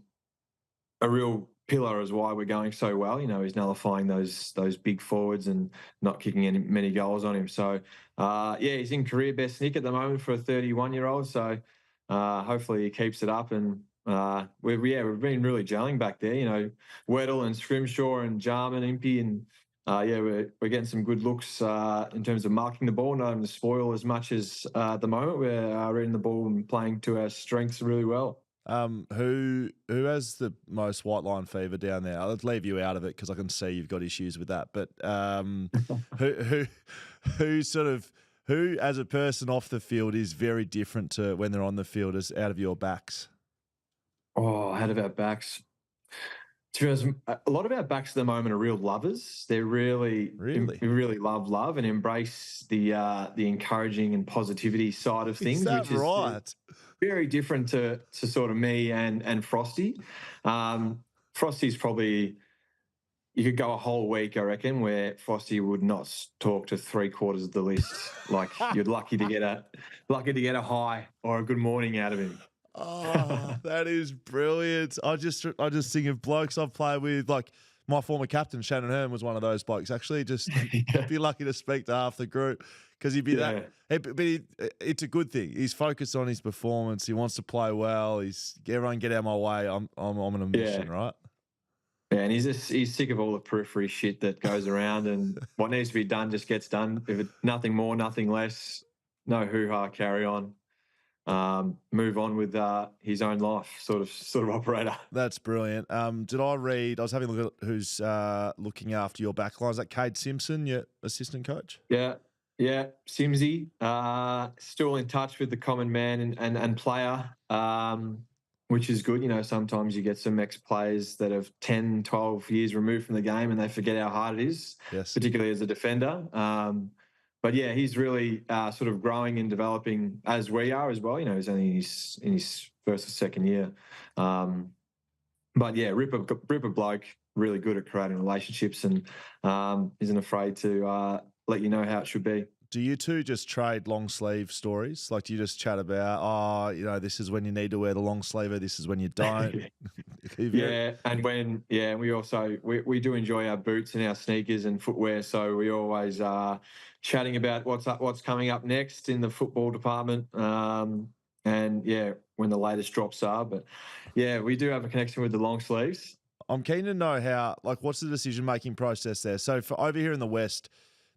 a real pillar as why we're going so well. He's nullifying those big forwards and not kicking many goals on him. So he's in career best nick at the moment for a 31-year-old. So hopefully he keeps it up and. We've been really gelling back there. Westall and Scrimshaw and Jarman, Impey, and we're getting some good looks in terms of marking the ball, not having to spoil as much as at the moment. We're reading the ball and playing to our strengths really well. Who has the most white line fever down there? I'll leave you out of it because I can see you've got issues with that. But who as a person off the field is very different to when they're on the field as out of your backs? Oh, out of our backs. To be honest, a lot of our backs at the moment are real lovers. They're really love and embrace the encouraging and positivity side of things. Is that which is right? Very different to sort of me and Frosty. Frosty's probably, you could go a whole week, I reckon, where Frosty would not talk to 3/4 of the list. Like you're lucky to get a hi or a good morning out of him. Oh, that is brilliant. I just think of blokes I've played with, like my former captain, Shannon Hearn, was one of those blokes. Actually, just be lucky to speak to half the group because he'd be that. But it's a good thing. He's focused on his performance. He wants to play well. Everyone get out of my way. I'm on a mission, right? Yeah, and he's sick of all the periphery shit that goes around, and what needs to be done just gets done. If it's nothing more, nothing less, no hoo-ha, carry on. Move on with his own life, sort of operator. That's brilliant. Did I read? I was having a look at who's looking after your back line. Is that Cade Simpson, your assistant coach? Yeah, Simsy. Still in touch with the common man and player, which is good. Sometimes you get some ex-players that have 10, 12 years removed from the game and they forget how hard it is, particularly as a defender. But yeah, he's really sort of growing and developing as we are as well. He's only in his first or second year. But yeah, Ripper bloke, really good at creating relationships and isn't afraid to let you know how it should be. Do you two just trade long sleeve stories? Like, do you just chat about, this is when you need to wear the long sleeve, or this is when you don't? Yeah, and we also we do enjoy our boots and our sneakers and footwear, so we always chatting about what's coming up next in the football department, and when the latest drops are. But yeah, we do have a connection with the long sleeves. I'm keen to know what's the decision making process there. So for over here in the West,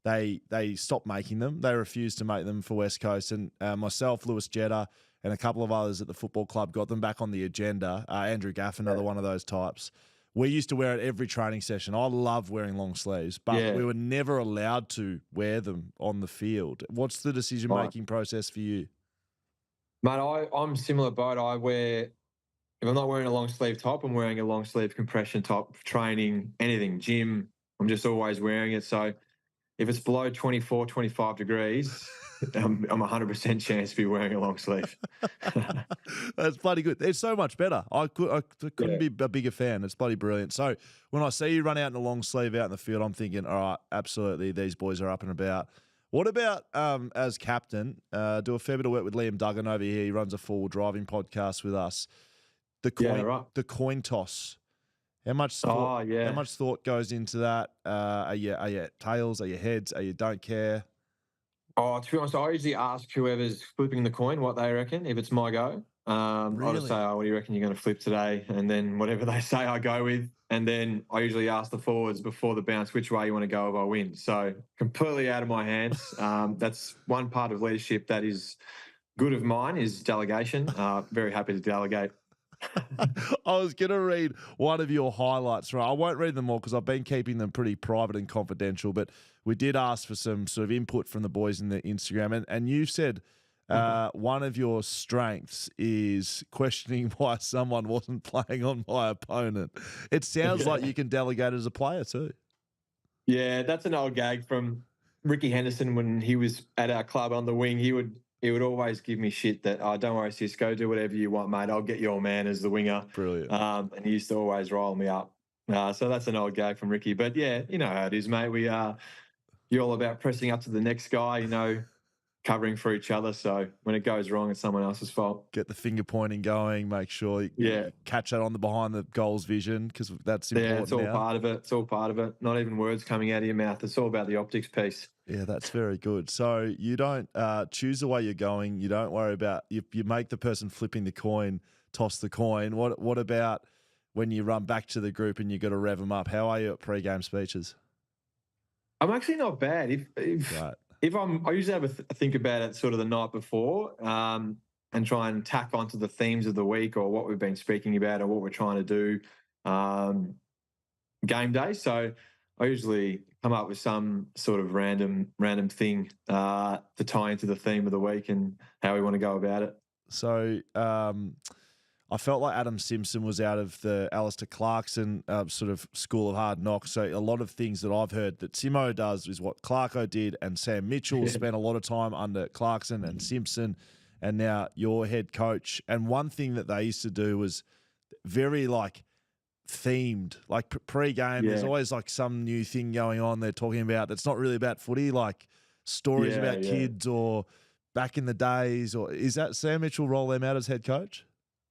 they stopped making them. They refused to make them for West Coast, and myself, Lewis Jetta, and a couple of others at the football club got them back on the agenda. Andrew Gaff, another one of those types. We used to wear it every training session. I love wearing long sleeves, but we were never allowed to wear them on the field. What's the decision-making process for you? Mate, I'm similar boat. If I'm not wearing a long sleeve top, I'm wearing a long sleeve compression top, training, anything, gym. I'm just always wearing it. So if it's below 24, 25 degrees, I'm 100% chance to be wearing a long sleeve. That's bloody good. It's so much better. I couldn't be a bigger fan. It's bloody brilliant. So when I see you run out in a long sleeve out in the field, I'm thinking, all right, absolutely, these boys are up and about. What about as captain? Do a fair bit of work with Liam Duggan over here. He runs a forward driving podcast with us. The coin toss. How much thought, Oh, yeah. How much thought goes into that? Are you tails? Are you heads? Are you don't care? Oh, to be honest, I usually ask whoever's flipping the coin what they reckon, if it's my go. I'll just say, what do you reckon you're going to flip today? And then whatever they say, I go with. And then I usually ask the forwards before the bounce, which way you want to go if I win. So completely out of my hands. That's one part of leadership that is good of mine is delegation. Very happy to delegate. I was going to read one of your highlights. Right, I won't read them all because I've been keeping them pretty private and confidential, but we did ask for some sort of input from the boys in the Instagram. And you said one of your strengths is questioning why someone wasn't playing on my opponent. It sounds like you can delegate as a player too. Yeah, that's an old gag from Ricky Henderson when he was at our club on the wing. He would always give me shit that, don't worry, sis, go do whatever you want, mate. I'll get your man as the winger. Brilliant. And he used to always roll me up. So that's an old gag from Ricky. But, yeah, you know how it is, mate. You're all about pressing up to the next guy, covering for each other. So when it goes wrong, it's someone else's fault. Get the finger pointing going. Make sure you catch that on the behind the goals vision because that's important. Yeah, it's all part of it. It's all part of it. Not even words coming out of your mouth. It's all about the optics piece. Yeah, that's very good. So you don't choose the way you're going. You don't worry about you make the person flipping the coin, toss the coin. What about when you run back to the group and you got to rev them up? How are you at pre-game speeches? I'm actually not bad. If I usually have a think about it sort of the night before and try and tack onto the themes of the week or what we've been speaking about or what we're trying to do game day. So I usually come up with some sort of random thing to tie into the theme of the week and how we want to go about it. So I felt like Adam Simpson was out of the Alistair Clarkson sort of school of hard knocks. So a lot of things that I've heard that Simo does is what Clarko did, and Sam Mitchell spent a lot of time under Clarkson and Simpson, and now your head coach. And one thing that they used to do was very themed, like pre-game. There's always some new thing going on they're talking about that's not really about footy, like stories about kids or back in the days. Or is that Sam Mitchell roll them out as head coach?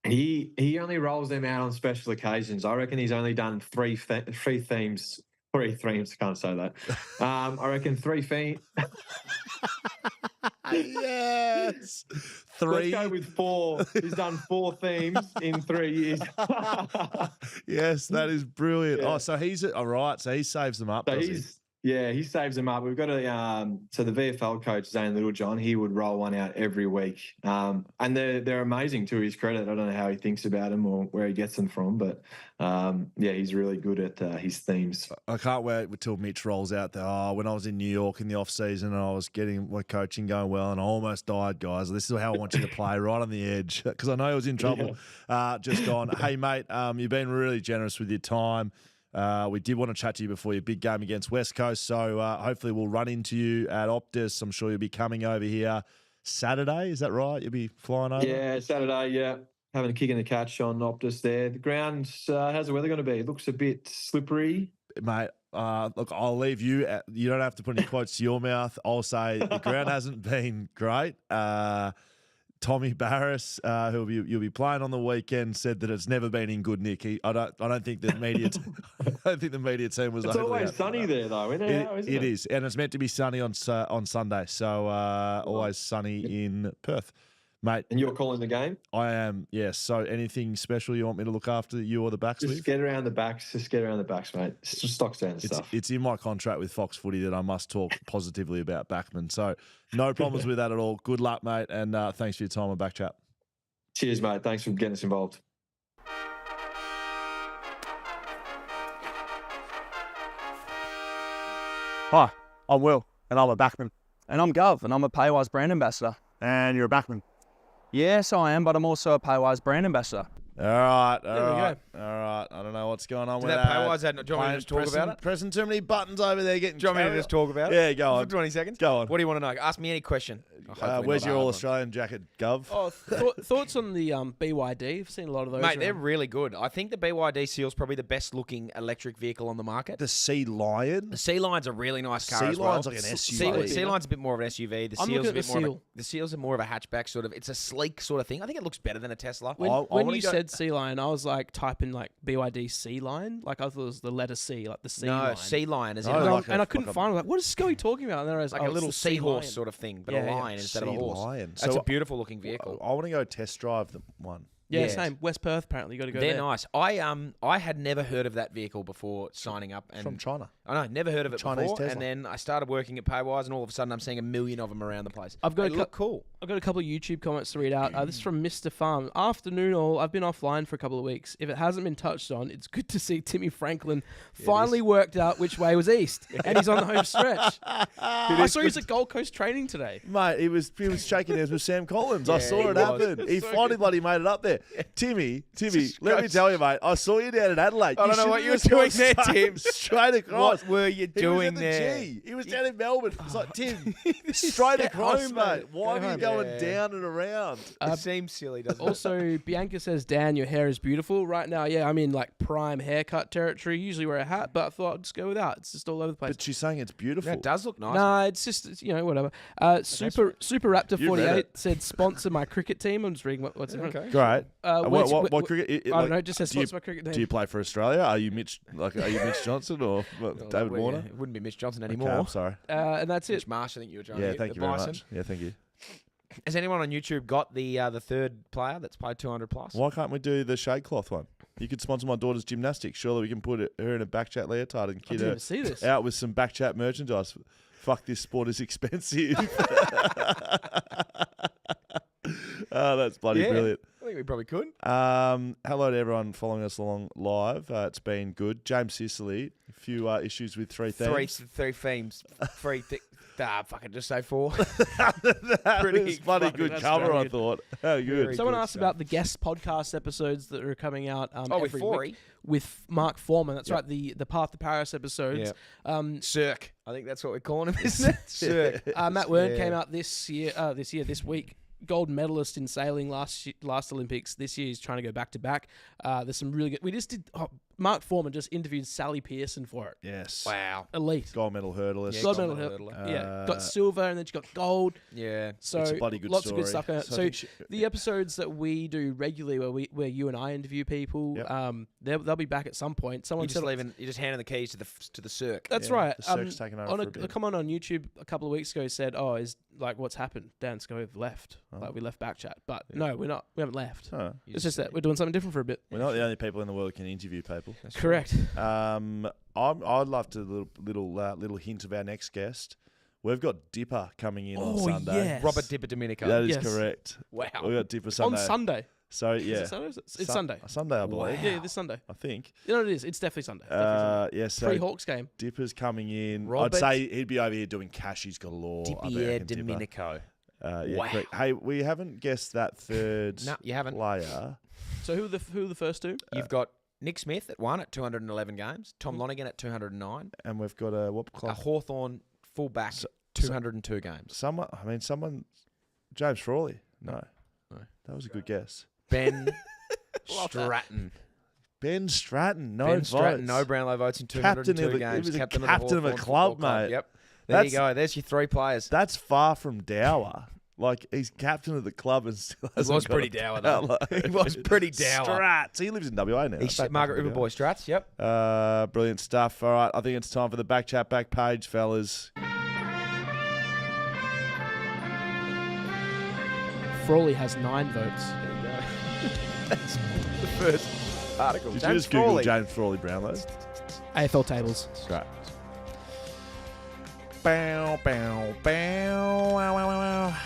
He only rolls them out on special occasions. I reckon he's only done three themes. 3 themes, can't say that. I reckon 3 themes. Yes. 3. Let's go with 4. He's done 4 themes in 3 years. Yes, that is brilliant. Yeah. Oh, so he's all right. So he saves them up. So he saves them up. We've got so the VFL coach, Zane Littlejohn, he would roll one out every week. And they're amazing to his credit. I don't know how he thinks about them or where he gets them from, but he's really good at his themes. I can't wait until Mitch rolls out there. Oh, when I was in New York in the off season and I was getting my coaching going well and I almost died, guys. This is how I want you to play, right on the edge, because I know I was in trouble. Just gone, hey, mate, you've been really generous with your time. We did want to chat to you before your big game against West Coast, so hopefully we'll run into you at Optus. I'm sure you'll be coming over here Saturday. Is that right? You'll be flying over? Yeah, Saturday, yeah. Having a kick in the catch on Optus there. The ground, how's the weather going to be? It looks a bit slippery. Mate, look, I'll leave you. You don't have to put any quotes to your mouth. I'll say the ground hasn't been great. Tommy Barris, who you'll be playing on the weekend, said that it's never been in good nick. I don't think the media. I don't think the media team was. It's always sunny there, though, isn't it? It is, and it's meant to be sunny on Sunday. So always sunny in Perth, mate. And you're calling the game? I am. Yes. So anything special you want me to look after you or the backs? Just get around the backs. Just get around the backs, mate. It's just stock standard stuff. It's in my contract with Fox Footy that I must talk positively about backman. So no problems with that at all. Good luck, mate, and thanks for your time on BackChat. Cheers, mate. Thanks for getting us involved. Hi, I'm Will, and I'm a backman. And I'm Gov, and I'm a Paywise brand ambassador. And you're a backman. Yes, I am, but I'm also a Paywise brand ambassador. All right. There we go. All right. I don't know what's going on Did with that that. Paywise ad? Do you want me to just talk about it? Pressing too many buttons over there. Getting. Do you want me to just talk about it? Yeah, go on. For 20 seconds? Go on. What do you want to know? Ask me any question. Where's not your hard All one. Australian jacket, Gov? Oh, thoughts on the BYD? I've seen a lot of those. Mate, they're around. really good. I think the BYD Seal's probably the best looking electric vehicle on the market. The Sea Lion. The Sea Lion's a really nice car Sea as well. Lion's like an SUV. Sea Lion's a bit more of an SUV. The I'm Seal's looking a at bit the more. Seal. The Seal's are more of a hatchback sort of. It's a sleek sort of thing. I think it looks better than a Tesla. When, I when wanna you go- said Sea Lion, I was like typing like BYD Sea Lion. Like I thought it was the letter C, like the sea No, lion. Sea Lion is Oh, in And, like I, and I a- couldn't like a- find it. Like, what is Scully talking about? And then I was like like, a little seahorse sort of thing, but a Yeah, yeah. lion instead of a Sea horse. Lion. That's So a beautiful looking vehicle. I want to go test drive the one. Yeah, Yeah. same. West Perth, apparently. You got to go They're there. nice. I had never heard of that vehicle before signing up, and From China. I know never heard of it Chinese before. Tesla. And then I started working at Paywise, and all of a sudden I'm seeing a million of them around the place. I've got They a look cool. I've got a couple of YouTube comments to read out. This is from Mr. Farm. Afternoon all. I've been offline for a couple of weeks. If it hasn't been touched on, it's good to see Timmy Franklin finally worked out which way was east, and he's on the home stretch. I saw he's at Gold Coast training today. Mate, he was shaking hands with Sam Collins. I Yeah, saw he it was. happen. He So finally good. bloody made it up there. Timmy, Just let me goes- tell you, mate. I saw you down in Adelaide. I don't know what shouldn't you were have gone doing there, straight- Tim. Straight across. What were you He was doing at the there? G. He was down in Melbourne. It's like, Tim, straight Get across, home, mate. mate. Why Go are you home. going Yeah. down and around? It seems silly, doesn't it? Also, Bianca says, Dan, your hair is beautiful. Right now, yeah, I'm in like prime haircut territory. Usually wear a hat, but I thought I'd just go without. It's just all over the place. But she's saying it's beautiful. Yeah, it does look nice. Nah, it's just, whatever. Super Raptor You read 48 it. said, sponsor my cricket team. I'm just reading what's in front. Okay. Great. What cricket? I don't know. It just says do you- sponsor my cricket team. Do you play for Australia? Are you Mitch Johnson or David Well, Warner? yeah, it wouldn't be Mitch Johnson Okay, anymore. I'm sorry. And that's it. Mitch Marsh, I think you were trying to Yeah, get thank the you very Bison. much. Yeah, thank you. Has anyone on YouTube got the third player that's played 200 plus? Why can't we do the shade cloth one? You could sponsor my daughter's gymnastics. Surely we can put her in a BackChat leotard and I kid didn't her even see this. out with some BackChat merchandise. Fuck, this sport is expensive. Oh, that's bloody Yeah. brilliant. I think we probably could. Hello to everyone following us along live. It's been good. James Sicily, a few issues with three themes. Three themes. Fucking just say four. That Pretty was bloody fucking- good that's cover, very I good. thought. How good. Very Someone good asked stuff. about the guest podcast episodes that are coming out With every Forey. week with Mark Foreman. That's Yep. right, the Path to Paris episodes. Cirque. I think that's what we're calling him, isn't it? Cirque. Matt Wern Yeah. came out this week. Gold medalist in sailing last Olympics. This year he's trying to go back to back. There's some really good. We just did. Mark Foreman just interviewed Sally Pearson for it. Yes. Wow. Elite. Gold medal hurdlist. Yeah, Gold gold medal medal hurdler. Yeah, Uh, got silver and then she got gold. Yeah. So It's a bloody good lots story. of good stuff going on. So I So think she- the episodes that we do regularly, where you and I interview people, Yep. they'll be back at some point. Someone said You're just handing the keys to the Cirque. that's Yeah, right. the Cirque's taken over on for a a bit. comment on YouTube a couple of weeks ago said, "Oh, is like what's happened? Dan Scove left. Oh. Like we left BackChat, but no, we're not. We haven't left. Huh. It's just that we're doing something different for a bit. We're not the only people in the world who can interview people. Correct. I'd love to little hint of our next guest. We've got Dipper coming in on Sunday. yes. Robert Dipper Domenico. That is Yes. correct. Wow. We got Dipper Sunday. On Sunday. So Is yeah, it Sunday? It's Sunday. Sunday, I believe. Wow. Yeah, this Sunday. I think. You know what it is? It's definitely Sunday. It's definitely Sunday. Yeah. So Pre-Hawks game. Dipper's coming in. Robert- I'd say he'd be over here doing cashies galore. I Dippier reckon, Dipper. Domenico. Yeah, Wow. correct. Hey, we haven't guessed that third No, you haven't. player. So who are the first two? You've got Nick Smith at 1 at 211 games. Tom Lonergan at 209. And we've got a what A club? Hawthorn fullback, 202 games. Someone. James Frawley. No. No. That was a good guess. Ben Stratton. Ben Stratton. No Ben votes. Stratton, no Brownlow votes in 202 Captain of the- games. he was a captain of a Hawthorn club, Football mate. Yep. There That's- you go. There's your three players. That's far from dour. Like, he's captain of the club and still hasn't was got pretty a dour, though. Paolo. He was pretty dour. Strats. He lives in WA now. He's Back Margaret in River WA. Boy Strats. Yep. Brilliant stuff. All right, I think it's time for the BackChat back page, fellas. Frawley has 9 votes. There you go. That's the first article. Did James you just Google Frawley. James Frawley Brownlow? AFL tables. Great. Bow, bow, bow. Wow, wow, wow, wow.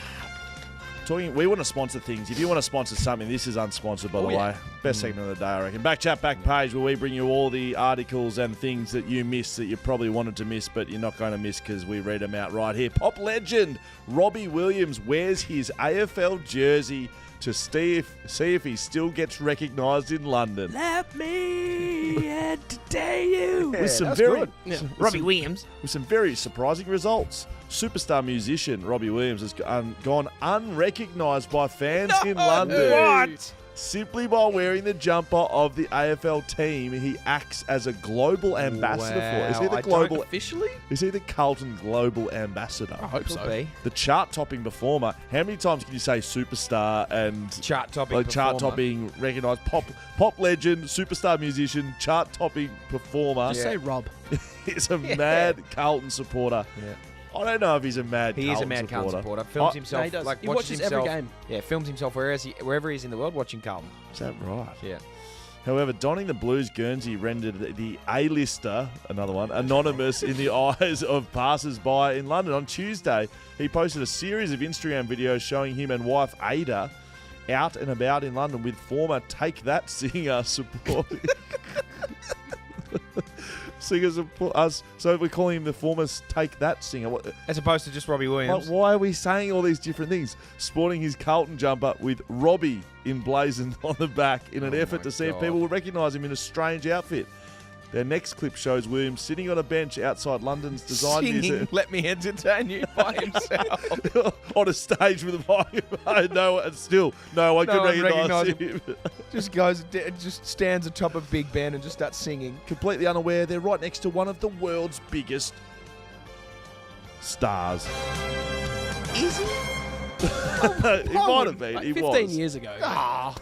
We want to sponsor things. If you want to sponsor something, this is unsponsored, by the yeah. way. Best segment of the day, I reckon. BackChat back page, where we bring you all the articles and things that you missed that you probably wanted to miss, but you're not going to miss because we read them out right here. Pop legend Robbie Williams wears his AFL jersey to see if he still gets recognised in London. Let me entertain you. With some that's very good. Yeah. Robbie Williams. with some very surprising results. Superstar musician Robbie Williams has gone unrecognised by fans in London. What? Simply by wearing the jumper of the AFL team, he acts as a global ambassador for. Is he Wow, the I global? Officially? Is he the Carlton global ambassador? I hope Could so. be. The chart-topping performer. How many times can you say superstar and Chart-topping like performer. chart-topping recognised pop legend, superstar musician, chart-topping performer? Just say Rob. He's a mad Carlton supporter. Yeah. I don't know if he's a mad He is Carlton a mad Carlton supporter. supporter. Films Oh, himself. No, he does. Like, He watches watches himself, every game. Yeah, films himself wherever he is in the world watching Carlton. Is that right? Yeah. However, donning the Blues Guernsey rendered the A-lister, another one, anonymous in the eyes of passers-by in London. On Tuesday, he posted a series of Instagram videos showing him and wife Ada out and about in London with former Take That singer supporting... Singers support us, so we're calling him the former Take That singer. What, As opposed to just Robbie Williams. why are we saying all these different things? Sporting his Carlton jumper with Robbie emblazoned on the back in an effort my to see if God. people will recognise him in a strange outfit. Their next clip shows Williams sitting on a bench outside London's Design Singing Museum Let Me Entertain You by himself. on a stage with a microphone. No one can one recognise recognised him. just stands atop a big band and just starts singing. Completely unaware, they're right next to one of the world's biggest stars. Is he? It might have been. Like He 15 was. years ago. Ah, he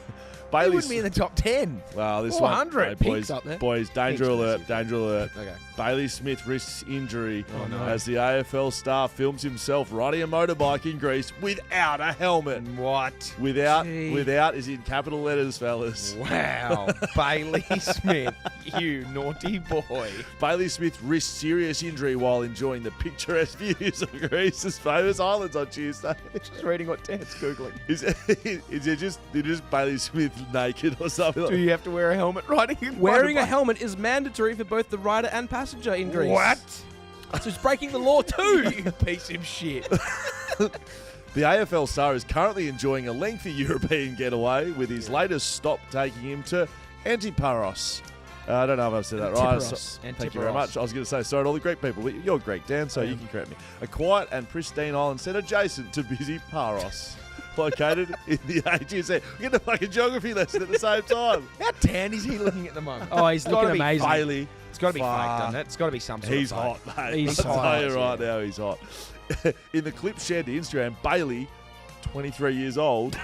Bailey wouldn't be in the top 10. Well, this 400. one, hey, boys, Peaks up there. boys, danger Peaks alert, massive. danger alert. Okay. Bailey Smith risks injury Oh, no. as the AFL star films himself riding a motorbike in Greece without a helmet. What? Without Gee. is in capital letters, fellas. Wow. Bailey Smith, you naughty boy. Bailey Smith risked serious injury while enjoying the picturesque views of Greece's famous islands on Tuesday. Just reading what Dan's Googling. Is it just Bailey Smith naked or something? Do you have to wear a helmet riding in Wearing a motorbike? helmet is mandatory for both the rider and passenger in Greece. What? So it's breaking the law too. You piece of shit. The AFL star is currently enjoying a lengthy European getaway, with his latest stop taking him to Antiparos. I don't know if I've said that right. Antiparos. Thank you very much. I was going to say sorry to all the Greek people, but you're Greek, Dan, so you can correct me. A quiet and pristine island set adjacent to busy Paros, located in the Aegean Sea. We're getting a fucking geography lesson at the same time. How tan is he looking at the moment? Oh, he's It's gotta looking be amazing. Bailey. It's got to be fake, Fuck. doesn't it? It's got to be some sort He's of fake. hot, mate. He's I'll hot, tell you right yeah. now, he's hot. In the clip shared to Instagram, Bailey, 23 years old,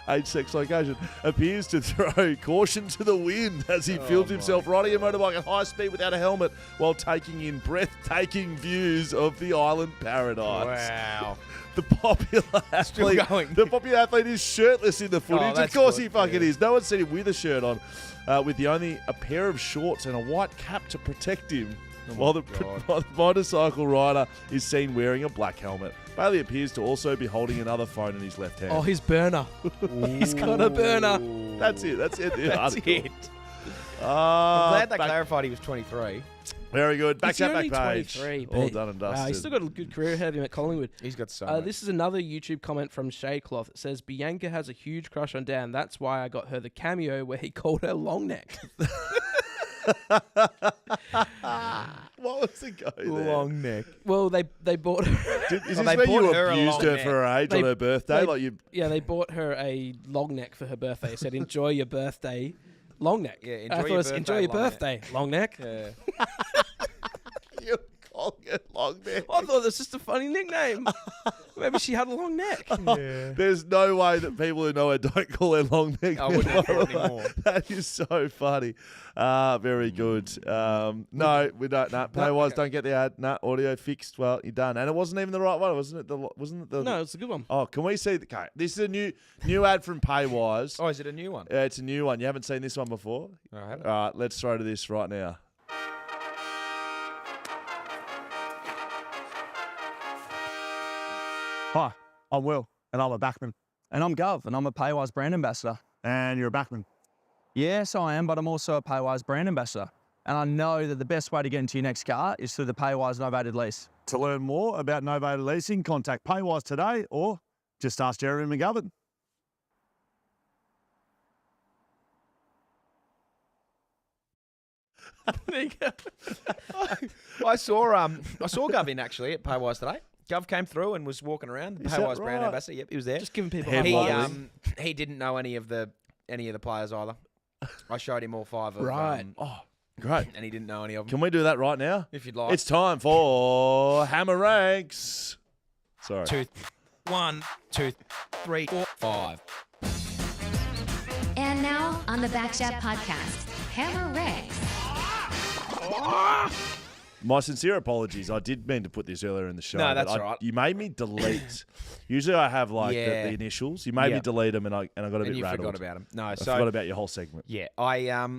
age, sex, location, appears to throw caution to the wind as he films himself riding a motorbike at high speed without a helmet while taking in breathtaking views of the island paradise. Wow. The popular athlete, going. the popular athlete is shirtless in the footage. Of that's course good, he fucking yeah. is. No one's seen him with a shirt on, with only a pair of shorts and a white cap to protect him. While the motorcycle rider is seen wearing a black helmet. Bailey appears to also be holding another phone in his left hand. Oh, his burner. He's got a burner. That's it. That's it. That's it. I'm glad they clarified he was 23. Very good. Back He's chat, only back page. 23, All but- done and Wow, dusted. he's still got a good career ahead of him at Collingwood. He's got so much. This is another YouTube comment from Shadecloth. It says, Bianca has a huge crush on Dan. That's why I got her the cameo where he called her long neck. What was the go there? long neck. Well, they bought her. Is Well, this they where you bought her a abused long her neck. for her age on They- her birthday? they- Like you, Yeah, they bought her a long neck for her birthday. It said, enjoy your birthday, long neck. Yeah, I enjoy thought your it was, birthday, enjoy your long neck." birthday, long neck. Yeah. you're calling it long neck. I thought it was just a funny nickname. Maybe she had a long neck. There's no way that people who know her don't call her long neck. I wouldn't have thought anymore. That is so funny. Very good. No, we don't. No, pay-wise, don't get the ad. No, audio fixed. Well, you're done. And it wasn't even the right one, wasn't it? Wasn't it the? No, it's a good one. Oh, can we see? Okay, this is a new ad from Paywise. Oh, is it a new one? It's a new one. You haven't seen this one before? I haven't. All right, let's throw to this right now. Hi, I'm Will, and I'm a backman. And I'm Gov, and I'm a Paywise brand ambassador. And you're a backman. Yes, I am, but I'm also a Paywise brand ambassador. And I know that the best way to get into your next car is through the Paywise novated lease. To learn more about novated leasing, contact Paywise today or Just ask Jeremy McGovern. There you go. I saw Gov in actually at Paywise today. Gov came through and was walking around. The Is that Paywise brand right? ambassador. Yep, he was there. Just giving people Headline. He didn't know any of the players either. I showed him all 5 of Right. Oh, great. and he didn't know any of them. Can we do that right now? If you'd like. It's time for Hammer Ranks. Sorry. 2, 1, 2, 3, 4, 5. And now on the BackChat podcast, Hammer Ranks. My sincere apologies. I did mean to put this earlier in the show. No, but that's all right. You made me delete. Usually I have like Yeah. the initials. You made me Yeah. delete them, and I got a And bit you rattled. forgot about him. No, I so forgot about your whole segment. yeah,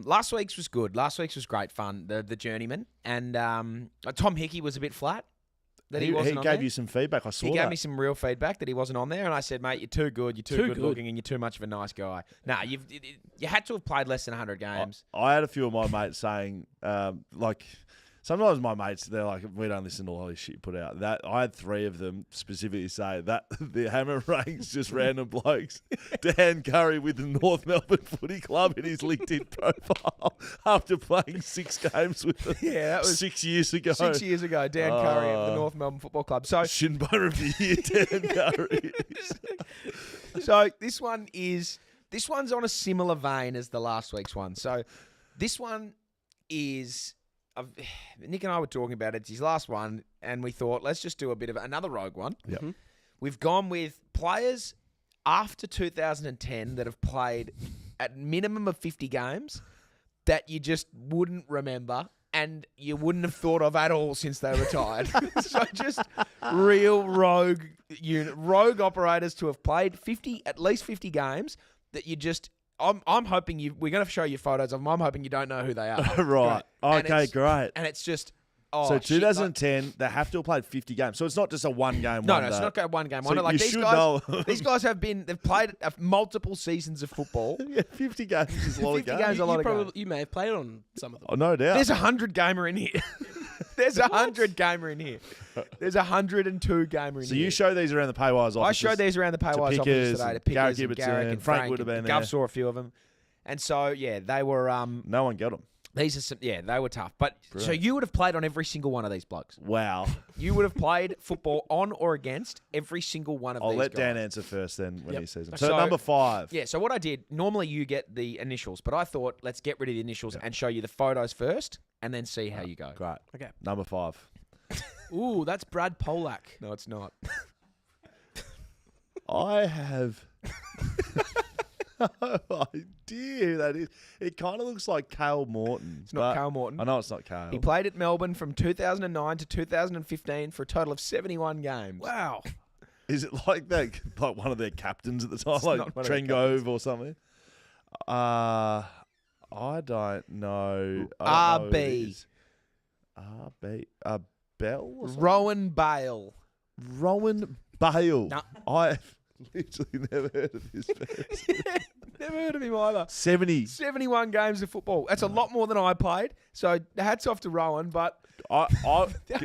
last week's was good. Last week's was great fun. The journeyman and Tom Hickey was a bit flat. That he wasn't on gave there. you some feedback. I saw He that. gave me some real feedback that he wasn't on there, and I said, "Mate, you're too good. You're too Too good good. looking, and you're too much of a nice guy." Nah, you had to have played less than 100 games. I had a few of my mates saying, like, sometimes my mates, they're like, we don't listen to all this shit you put out. That I had 3 of them specifically say that the Hammer Ranks just random blokes. Dan Curry with the North Melbourne Footy Club in his LinkedIn profile after playing 6 games with them. Yeah, that was 6 years ago. 6 years ago. Dan Curry of the North Melbourne Football Club. So, Shinbone of the year, Dan Curry. so this one's on a similar vein as the last week's one. So, this one is. Nick and I were talking about it. It's his last one, and we thought, let's just do a bit of another rogue one. Yep. We've gone with players after 2010 that have played at minimum of 50 games that you just wouldn't remember and you wouldn't have thought of at all since they retired. So just real rogue operators to have played at least 50 games that you just. I'm hoping we're going to show you photos of them. I'm hoping you don't know who they are. Right. And Okay, it's- great. And it's just, So shit, like- 2010, they have to have played 50 games. So it's not just a one-game No, wonder. it's not a one game So wonder. Like you these should guys, know. these guys they've played multiple seasons of football. Yeah, 50 games is a lot of 50 games. games a lot of games. You may have played on some of them. Oh, no doubt. There's 100 gamer in here. There's 100 gamer in here. There's 102 gamer in So here. you show these around the Paywise offices. I showed these around the Paywise Pickers offices today to and Pickers Gareth and Gibbertson, Garrick and Frank Frank. would have been and there. Gov saw a few of them. And so, yeah, they were No one got them. these are some they were tough. But so Brilliant. you would have played on every single one of these blokes. Wow. You would have played football on or against every single one of I'll these let guys. Dan answer first then when he sees them. So- So number 5. Yeah, so what I did, normally you get the initials, but I thought let's get rid of the initials and show you the photos first and then see how you go. Great. Okay. Number 5. Ooh, that's Brad Polak. No, it's not. I have no idea who that is. It kind of looks like Cale Morton. It's not Cale Morton. I know it's not Cale. He played at Melbourne from 2009 to 2015 for a total of 71 games. Wow. Is it like that? Like one of their captains at the time, It's like not one of their Trengove or something? I don't know. I don't know who it RB. is. RB. Bell? Or something? Rowan Bale. Rowan Bale. No. I've literally never heard of this person. Never heard of him either. 70. 71 games of football. That's a lot more than I played. So hats off to Rowan, but I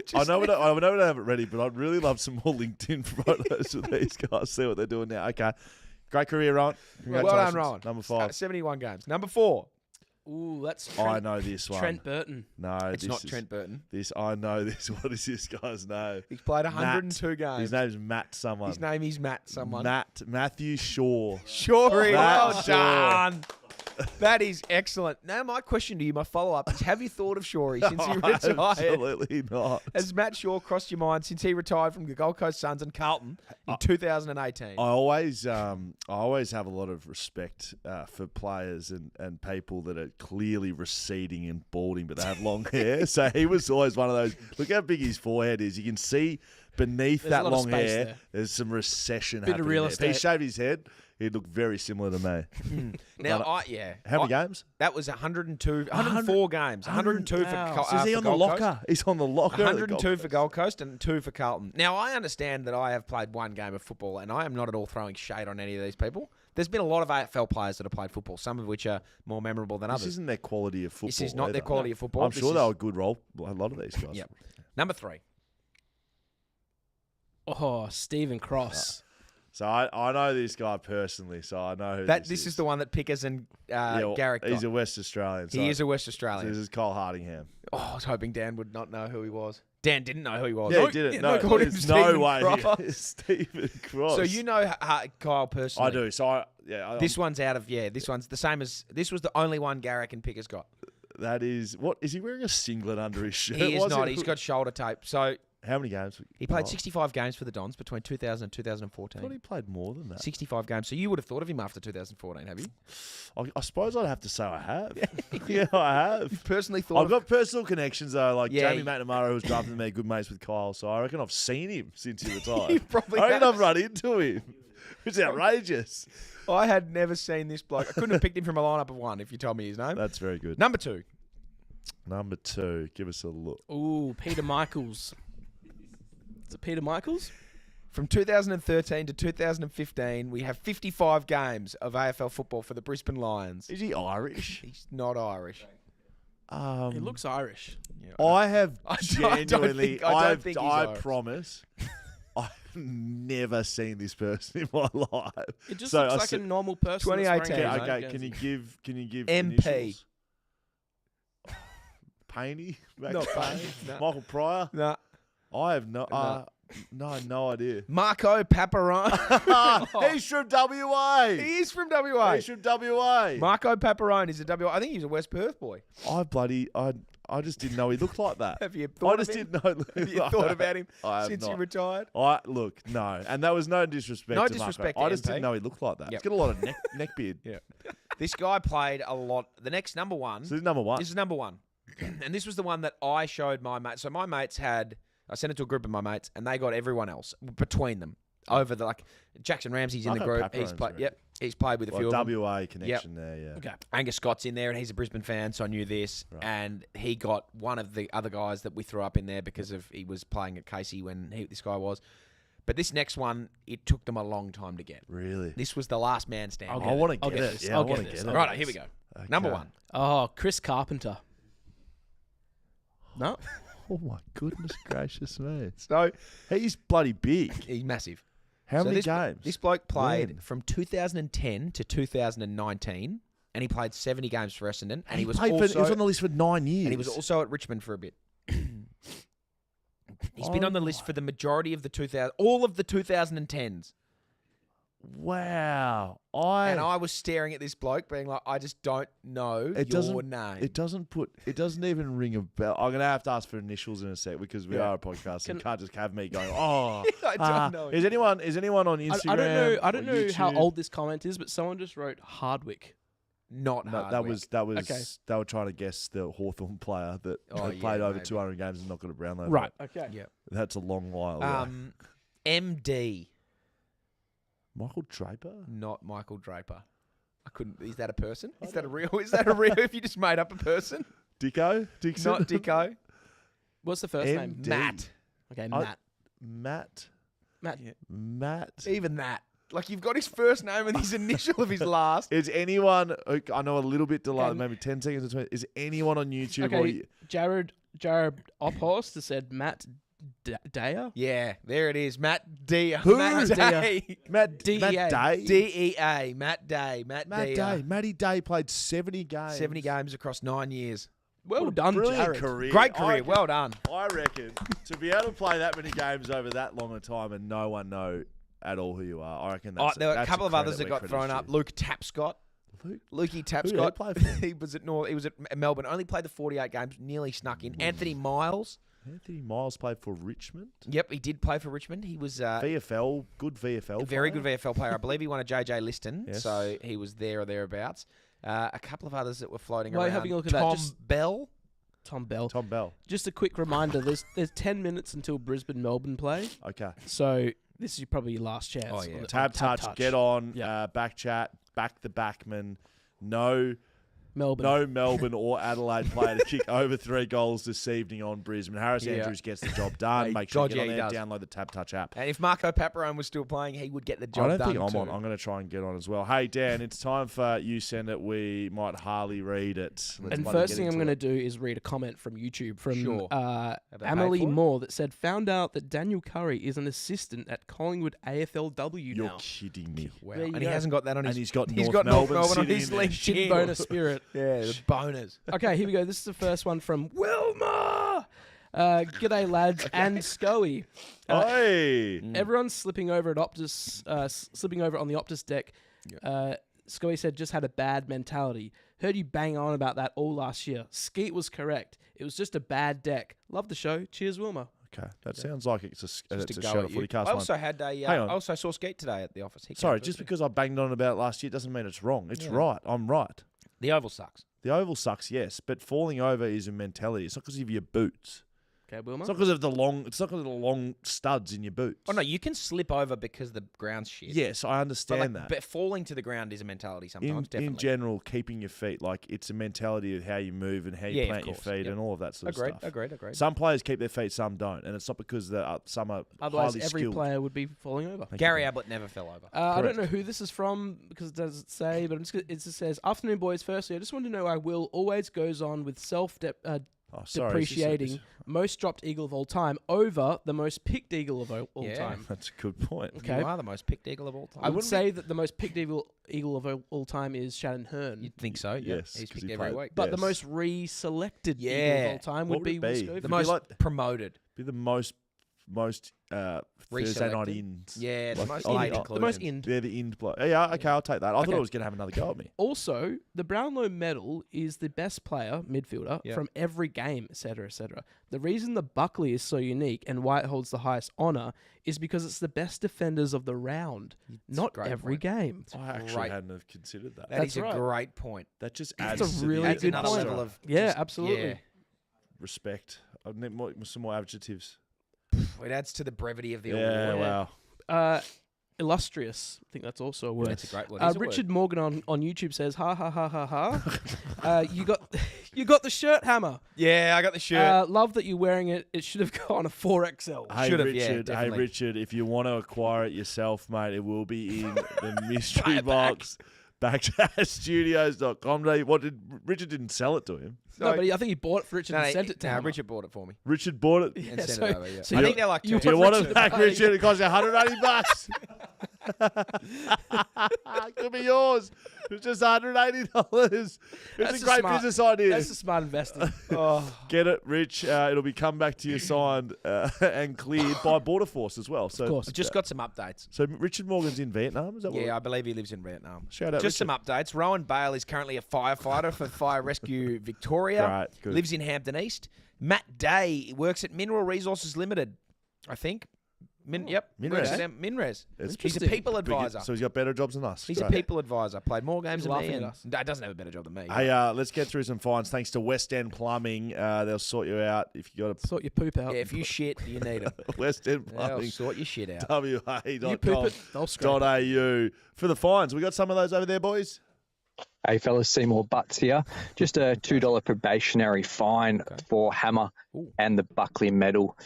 Just- know I don't have it ready, but I'd really love some more LinkedIn photos of these guys. See what they're doing now. Okay, great career, Rowan. well Congratulations. done, Rowan. Number 5. 71 games. Number 4. Ooh, that's I Trent, know this one. Trent Burton. No, It's this not is, Trent Burton. This I know this. What is this guy's name? He's played 102 games. His name's Matt. Someone. His name is Matt. Someone. Matthew Shaw. Shorey, Matt well Shaw. done. That is excellent. Now, my question to you, my follow-up is, have you thought of Shorey since he retired? Absolutely not. Has Matt Shaw crossed your mind since he retired from the Gold Coast Suns and Carlton in 2018? I always have a lot of respect for players and people that are clearly receding and balding, but they have long hair. So he was always one of those. Look how big his forehead is. You can see beneath There's a that lot of long space hair, there. there's some recession Bit of happening real there. If he estate. shaved his head, he'd look very similar to me. Now, How many games? That was 104 games. 102 Wow. for So is he for on the Gold Coast. locker? He's on the locker. at the Gold 102 for Coast. Gold Coast and 2 for Carlton. Now, I understand that I have played one game of football, and I am not at all throwing shade on any of these people. There's been a lot of AFL players that have played football, some of which are more memorable than This others. isn't their quality of football. This is not their either. quality of football. I'm This sure is- they were good role. A lot of these guys. Yep. Number 3. Oh, Stephen Cross. So I know this guy personally, so I know who This is the one that Pickers and Garrick got. He's a West Australian. He is a West Australian. So this is Kyle Hardingham. Oh, I was hoping Dan would not know who he was. Dan didn't know who he was. Yeah, he didn't. No, called him there's Stephen no way. Cross. Stephen Cross. So you know Kyle personally. I do. So this one's out of This one's the same as this was the only one Garrick and Pickers got. That is what is he wearing a singlet under his shirt? He is not. He's got shoulder tape. So how many games? he played 65 games for the Dons between 2000 and I 2014. thought he played more than that. 65 games. So you would have thought of him after 2014, have you? I suppose I'd have to say I have. Yeah, I have. Personally thought. I've got personal connections though, like Yeah, Jamie McNamara, who's drafted me, good mates with Kyle. So I reckon I've seen him since he retired. You probably I reckon have. I've run into him. It's outrageous. I had never seen this bloke. I couldn't have picked him from a lineup of one if you told me his name. That's very good. Number 2. Number 2, give us a look. Ooh, Peter Michaels. Is it Peter Michaels? From 2013 to 2015, we have 55 games of AFL football for the Brisbane Lions. Is he Irish? He's not Irish. He looks Irish. Yeah, I have I don't genuinely. think he's I Irish. promise. I've never seen this person in my life. It just So looks I like see- a normal person. that's 2018. wearing Okay, a can you give? Can you give MP. initials? Painey? Not Payne, no. Michael Pryor? Nah. I have no. No idea. Marco Paparone. He's from WA. He is from WA. He's from WA. Marco Paparone is a WA. I think he's a West Perth boy. I just didn't know he looked like that. Have you thought I just of him? didn't know. Have you thought about him I have since not. you retired? Look, no, and that was no disrespect. No to disrespect Marco. to I just MP. didn't know he looked like that. Yep. He's got a lot of neck beard. Yeah. This guy played a lot. The next number one. So this is number 1. This is number 1. And this was the one that I showed my mates. So my mates I sent it to a group of my mates, and they got everyone else between them. Over the Jackson Ramsey's in the Marco group. He's Paparone's played. very Yep, he's played with a few of them. WA connection there, yeah. Okay. Angus Scott's in there, and he's a Brisbane fan, so I knew this. Right. And he got one of the other guys that we threw up in there because he was playing at Casey when this guy was. But this next one, it took them a long time to get. Really? This was the last man standing. I want to I'll get get it. this. Yeah, I'll I want to get get this. it. Right, here we go. Okay. Number 1. Oh, Chris Carpenter. No? Oh my goodness gracious me! So He's bloody big. he's massive. How So many this, games? This bloke played When? from 2010 to 2019, and he played 70 games for Essendon, and he was played also he was on the list for 9 years. and he was also at Richmond for a bit. He's been on the list for the majority of all of the 2010s. Wow. And I was staring at this bloke, being like, I just don't know your name. It doesn't even ring a bell. I'm gonna have to ask for initials in a sec because we are a podcast and can't just have me going, oh, I don't know. Is anyone on Instagram? I don't know how YouTube? old this comment is, but someone just wrote Hardwick. Not No, Hardwick. that was Okay. they were trying to guess the Hawthorn player that Oh, had yeah, played over maybe. 200 games and not got a Brownlow. Right. vote. Okay. Yeah. That's a long while away. MD, Michael Draper? not Michael Draper. I couldn't. Is that a person? Is that a real? Is that a real? If you just made up a person, Dicko? Dixon? not Dicko. What's the first name? MD. Matt. Okay, I- Matt. Matt? Matt. Matt? Even that. Like you've got his first name and his initial of his last. Is anyone, I know a little bit delayed, Okay. maybe 10 seconds or 20, is anyone on YouTube? Okay, Jared Ophorst has said Matt Dyer. Yeah, there it is. Matt D. Who? Matt Day. Matt DEA. Day? DEA. Matt Day. Matt Day. Matty Day played 70 games. 70 games across 9 years. Well done, Brilliant Jared. career. Great career. Well done. I reckon to be able to play that many games over that long a time and no one know at all who you are, I reckon that's There were a that's couple of credit others that we got credit thrown you. up. Luke Tapscott. Luke? Lukey Who Tapscott. did he play for? He was at Melbourne. Only played the 48 games. Nearly snuck in. Anthony Miles. Anthony Miles played for Richmond. Yep, he did play for Richmond. He was VFL, good VFL a very player. good VFL player. I believe he won a JJ Liston, Yes. so he was there or thereabouts. A couple of others that were floating While around. you're having a look at that, Tom just- Bell. Tom Bell. Tom Bell. Just a quick reminder: there's 10 minutes until Brisbane Melbourne play, Okay. so this is probably your last chance. Oh, yeah. on TABtouch, get on. Yeah. BackChat, back the backman. No Melbourne. No Melbourne or Adelaide player to kick over 3 goals this evening on Brisbane. Harris Andrews gets the job done. Hey, Make sure you God, get on yeah, there, he does. download the TABtouch app. And if Marco Paparone was still playing, he would get the job I done. don't think I'm too. on. I'm going to try and get on as well. Hey, Dan, it's time for You Send It. We might hardly read it. Let's And bloody first get thing I'm into going to it. do is read a comment from YouTube from Sure. Have they paid Emily for it? Moore that said, found out that Daniel Curry is an assistant at Collingwood AFLW You're now. kidding me. Wow. There you And he go. hasn't got that on his... And he's got he's North got Melbourne on sitting his in there. link. Chin boner spirit. Yeah, the boners. Okay, here we go. This is the first one from Wilma. G'day, lads, and Scoey. Hey! Everyone's slipping over at Optus, slipping over on the Optus deck. Scoey said, just had a bad mentality. Heard you bang on about that all last year. Skeet was correct. It was just a bad deck. Love the show. Cheers, Wilma. Okay, that sounds like it's a Just to show go at at you. Footy Cast I one. also had a... Hang on. I also saw Skeet today at the office. He Sorry, came just through. because I banged on about it last year doesn't mean it's wrong. It's right. I'm right. The oval sucks. The oval sucks, yes, but falling over is a mentality. It's not because of your boots. Okay, Wilma. It's not because of the long. It's not because of the long studs in your boots. Oh, no, you can slip over because the ground's shit. Yes, I But, understand like, that. but falling to the ground is a mentality sometimes, definitely. In general, keeping your feet, like it's a mentality of how you move and how you Yeah, of plant your course, feet yep. and all of that sort of stuff. Agreed. Some players keep their feet, some don't, and it's not because some are Otherwise, highly every skilled. player would be falling over. Thank you, Gary Dan. Ablett never fell over. I don't know who this is from because it doesn't say, but it just says, afternoon, boys. Firstly, I just want to know why Will always goes on with Oh, sorry, depreciating most dropped eagle of all time over the most picked eagle of all Yeah. time. That's a good point. Okay. You are the most picked eagle of all time. I would say that the most picked eagle of all time is Shannon Hearn. You'd think so, yeah. Yes, He's 'cause picked he every played- week. But the Yes. most reselected eagle Yeah. of all time What would would be it Will be? Schofield. The Be most like- promoted. Be the most Thursday night Reselected. ins. Yeah, the Like, most oh, late the the most inclusions. ind. Yeah, the end bloke. Yeah, okay, I'll take that. I thought Okay. it was going to have another go at me. Also, the Brownlow medal is the best player, midfielder, Yeah. from every game, etc., etc. The reason the Buckley is so unique and why it holds the highest honour is because it's the best defenders of the round, It's a not great every point. game. I actually great. hadn't have considered that. That is That's a right. great point. That just That's adds a to really the Adds good another point. level of Yeah, just- absolutely. yeah. respect. I need some more adjectives. It adds to the brevity of the Yeah, award. wow. Illustrious. I think that's also a word. That's a great word. It is a Richard word. Morgan on YouTube says, ha ha ha ha ha. You got the shirt hammer. Yeah, I got the shirt. Love that you're wearing it. It should have gone a 4XL. Hey Should've, yeah, Richard, definitely. Richard, if you want to acquire it yourself, mate, it will be in the mystery box. BackChatStudios.com. Richard didn't sell it to him. No, but I think he bought it for Richard No, and sent it to him. Richard bought it for me Richard bought it. and Yeah, sent so- it over. Yeah. so I you- think they're like you Do you want want Richard it to back, buy it? Richard? It costs you $180. Could be yours. It's just $180. It's That's a great smart- business idea. That's a smart investing. Get it, Rich. It'll be come back to you signed and cleared by Border Force as well. So, Of course. I've just got some updates. So Richard Morgan's in Vietnam. Is that what? Yeah, I believe he lives in Vietnam. Shout out, Just Richard. some updates. Rowan Bale is currently a firefighter for Fire Rescue Victoria. Right, good. Lives in Hampton East. Matt Day works at Mineral Resources Limited, I think. Yep. Minres. Works at Minres. It's He's a interesting. people advisor. So he's got better jobs than us. He's a Great. people advisor. Played more games He's than me. laughing at And us. No, doesn't have a better job than me. Hey, let's get through some fines. Thanks to West End Plumbing. They'll sort you out if you got Sort your poop out. yeah, if you shit, you need them. a West End They'll Plumbing. sort your shit out. You poop it, they'll scrape it. .au for the fines. We got some of those over there, boys. Hey fellas, Seymour Butts here. Just a $2 probationary fine for Hammer and the Buckley medal.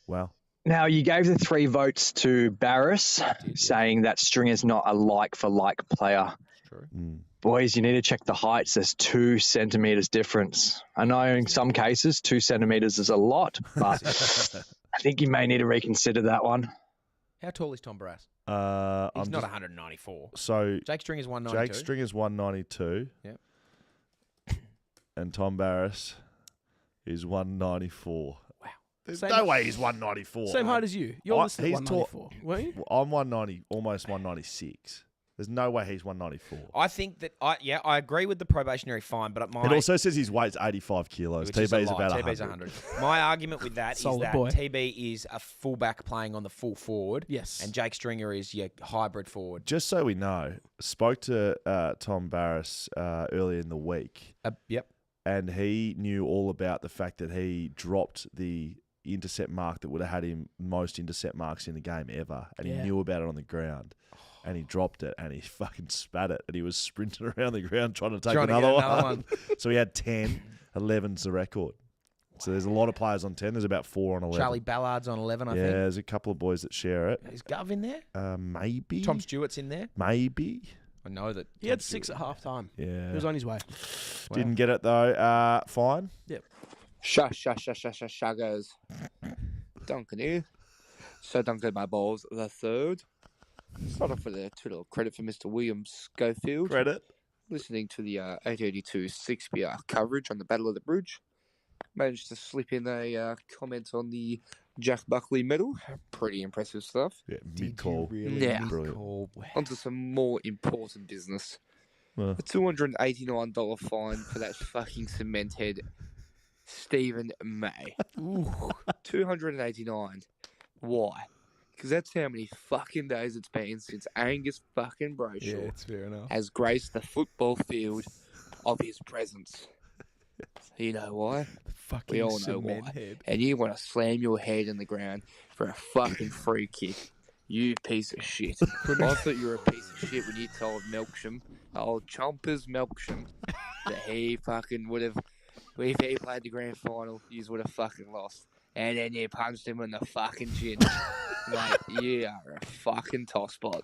Wow. Now, you gave the 3 votes to Barris, saying that Stringer's not a like-for-like player. True. Boys, you need to check the heights. There's 2 centimetres difference. I know in some cases 2 centimetres is a lot, but I think you may need to reconsider that one. How tall is Tom Barras? He's He's not 194. So Jake Stringer's 192. Jake Stringer's 192. Yep. And Tom Barris is 194. Wow. There's Same- no way he's 194. Same height as you. You're I- listed at he's 194, weren't you? Well, I'm 190, almost 196. There's no way he's 194. I think that I agree with the probationary fine, but It also says his weight's 85 kilos. which is a TB's lie. about TB's 100. 100. My argument with that is Solid that boy. TB is a fullback playing on the full forward. Yes. And Jake Stringer is your hybrid forward. Just so we know, spoke to Tom Barris earlier in the week, Yep. and he knew all about the fact that he dropped the intercept mark that would have had him most intercept marks in the game ever, and he Yeah. knew about it on the ground. and he dropped it, and he fucking spat it, and he was sprinting around the ground trying to take Trying to another get another one. So he had 10. 11's the record. So there's a lot of players on 10. There's about 4 on 11. Charlie Ballard's on 11, I think. Yeah, there's a couple of boys that share it. Is Gov in there? Maybe. Tom Stewart's in there. Maybe. I know that. He had 6 at half time. Yeah. He was on his way. Didn't get it though. Fine. Yep. Shaggers. Duncan here. So Duncan, my balls, the third. Start off with a little credit for Mr. William Schofield. Credit. Listening to the 882 6PR coverage on the Battle of the Bridge. Managed to slip in a comment on the Jack Buckley medal. Pretty impressive stuff. Yeah, mid-call. Yeah. Brilliant. Onto some more important business. Well. A $289 fine for that fucking cement head, Stephen May. Ooh, 289. Why? Because that's how many fucking days it's been since Angus fucking Brayshaw fair enough. has graced the football field of his presence. You know why? Fucking We all know why. Head. And you want to slam your head in the ground for a fucking free kick. You piece of shit. I thought you were a piece of shit when you told Melksham, old Chompers Melksham, that he fucking would have, if he played the grand final, you would have fucking lost. And then you punched him in the fucking chin. Mate, you are a fucking tosspot.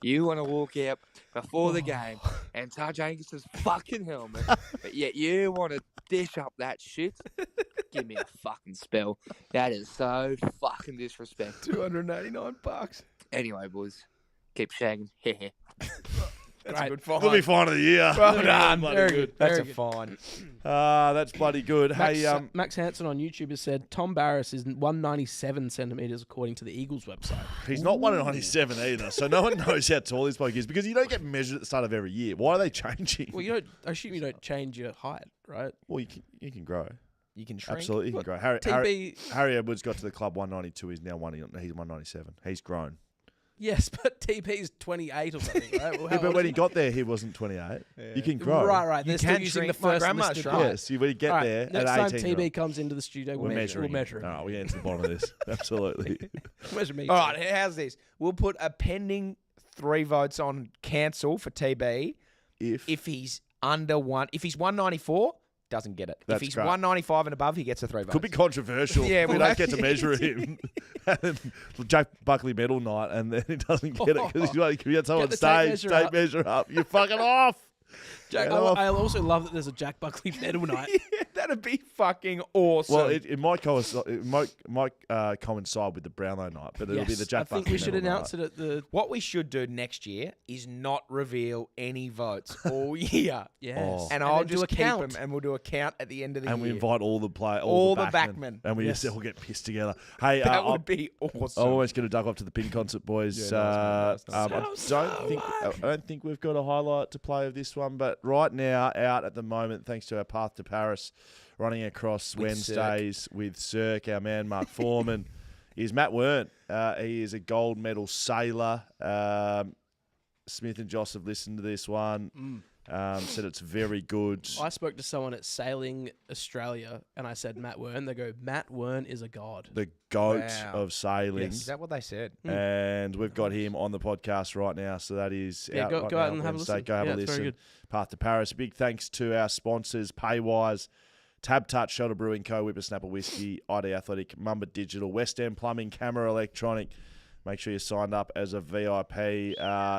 You want to walk out before the game and touch Angus's fucking helmet, but yet you want to dish up that shit? Give me a fucking spell. That is so fucking disrespectful. $289. Anyway, boys, keep shagging. That's a good fine. That'll be fine of the year. Well done. Bloody Very good. good. That's Very a fine. That's bloody good. Max Hansen on YouTube has said Tom Barris is 197 centimetres according to the Eagles website. He's not 197 either, so no one knows how tall this bloke is because you don't get measured at the start of every year. Why are they changing? Well, I assume you don't change your height, right? Well, you can grow. You can shrink. Absolutely, you can grow. Harry Edwards got to the club 192. He's now he's 197. He's grown. Yes, but TP's 28 or something, right? Well, Yeah, but when he got there, he wasn't 28. You can grow. Right. They're You still can using shrink. the My first grandma listed shrunk. height. Yes, when you get All right, there next at time 18. TB comes into the studio, We're measuring. We'll measure him. All right, we get to the bottom of this. Absolutely. Measure me. All right, how's this? We'll put a pending 3 votes on cancel for TB if he's under one. If he's 194, doesn't get it. That's if he's great. 195 and above, he gets a 3 votes. Could be controversial. Yeah, we we'll don't have get to to- measure him. Jack Buckley medal night, and then he doesn't get it because he's like, "Can you get someone the stage tape measure up? You're fucking off." Jack, I also love that there's a Jack Buckley medal night. Yeah, that'd be fucking awesome. Well, it might coincide with the Brownlow night, but it'll be the Jack I think Buckley we should medal announce night. it at the... What we should do next year is not reveal any votes all year. Yes. Oh. And And I'll then do just a keep count. them, and we'll do a count at the end of the And year. we invite all the All the backmen, backmen. and we Yes. just all get pissed together. Hey, That would be awesome. I'm always going to duck off to the pin concert, boys. Yeah, nice. I don't think we've got a highlight to play of this one, but right now, out at the moment, thanks to our Path to Paris, running across With Wednesdays with Cirque, our man Mark Foreman, is Matt Wern. He is a gold medal sailor. Smith and Joss have listened to this one. Said it's very good. I spoke to someone at Sailing Australia, and I said Matt Wern. They go, Matt Wern is a god. The goat Wow. of sailing. Is that what they said? And we've got him on the podcast right now, so that is Yeah, out go right out now and have a Wednesday. listen. Go have Yeah, a it's very listen. good. Path to Paris. Big thanks to our sponsors, Paywise, TABtouch, Shelter Brewing Co, Whippersnapper Whisky, ID Athletic, Mamba Digital, West End Plumbing, Camera Electronic. Make sure you're signed up as a VIP.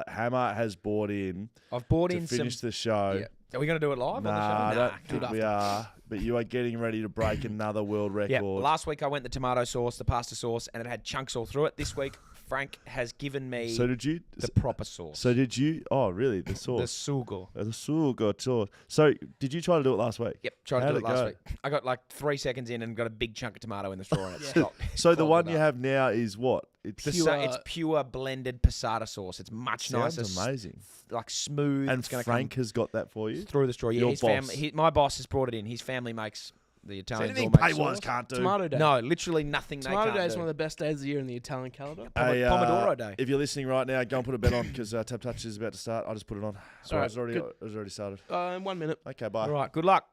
Hammer has bought in. I've bought to in finish some. the show. Yeah. Are we going to do it live Nah, on the show? I don't do it think we after. are. But you are getting ready to break another world record. Yeah, last week I went the tomato sauce, the pasta sauce, and it had chunks all through it. This week, Frank has given me So did you? the proper sauce. So did you? Oh, really? The the sauce. sugo. The sugo sauce. So did you try to do it last week? Yep, tried to How'd do it it last go? week. I got like 3 seconds in and got a big chunk of tomato in the straw and it stopped. So the Followed one it you up. have now is what? It's It's pure blended passata sauce. It's much sounds nicer. amazing. Like smooth. And it's gonna Frank come has got that for you. through the straw. Yeah, Your his boss. family. My boss has brought it in. His family makes the Is Italian anything gourmet Paywise sauce. can't do? Tomato Day. No, literally nothing they Tomato can't Day is do. one of the best days of the year in the Italian calendar. Hey, Pomodoro Day. If you're listening right now, go and put a bet on because TABtouch is about to start. I just put it on. Sorry, Alright, it's already started. In 1 minute. Okay, bye. All right, good luck.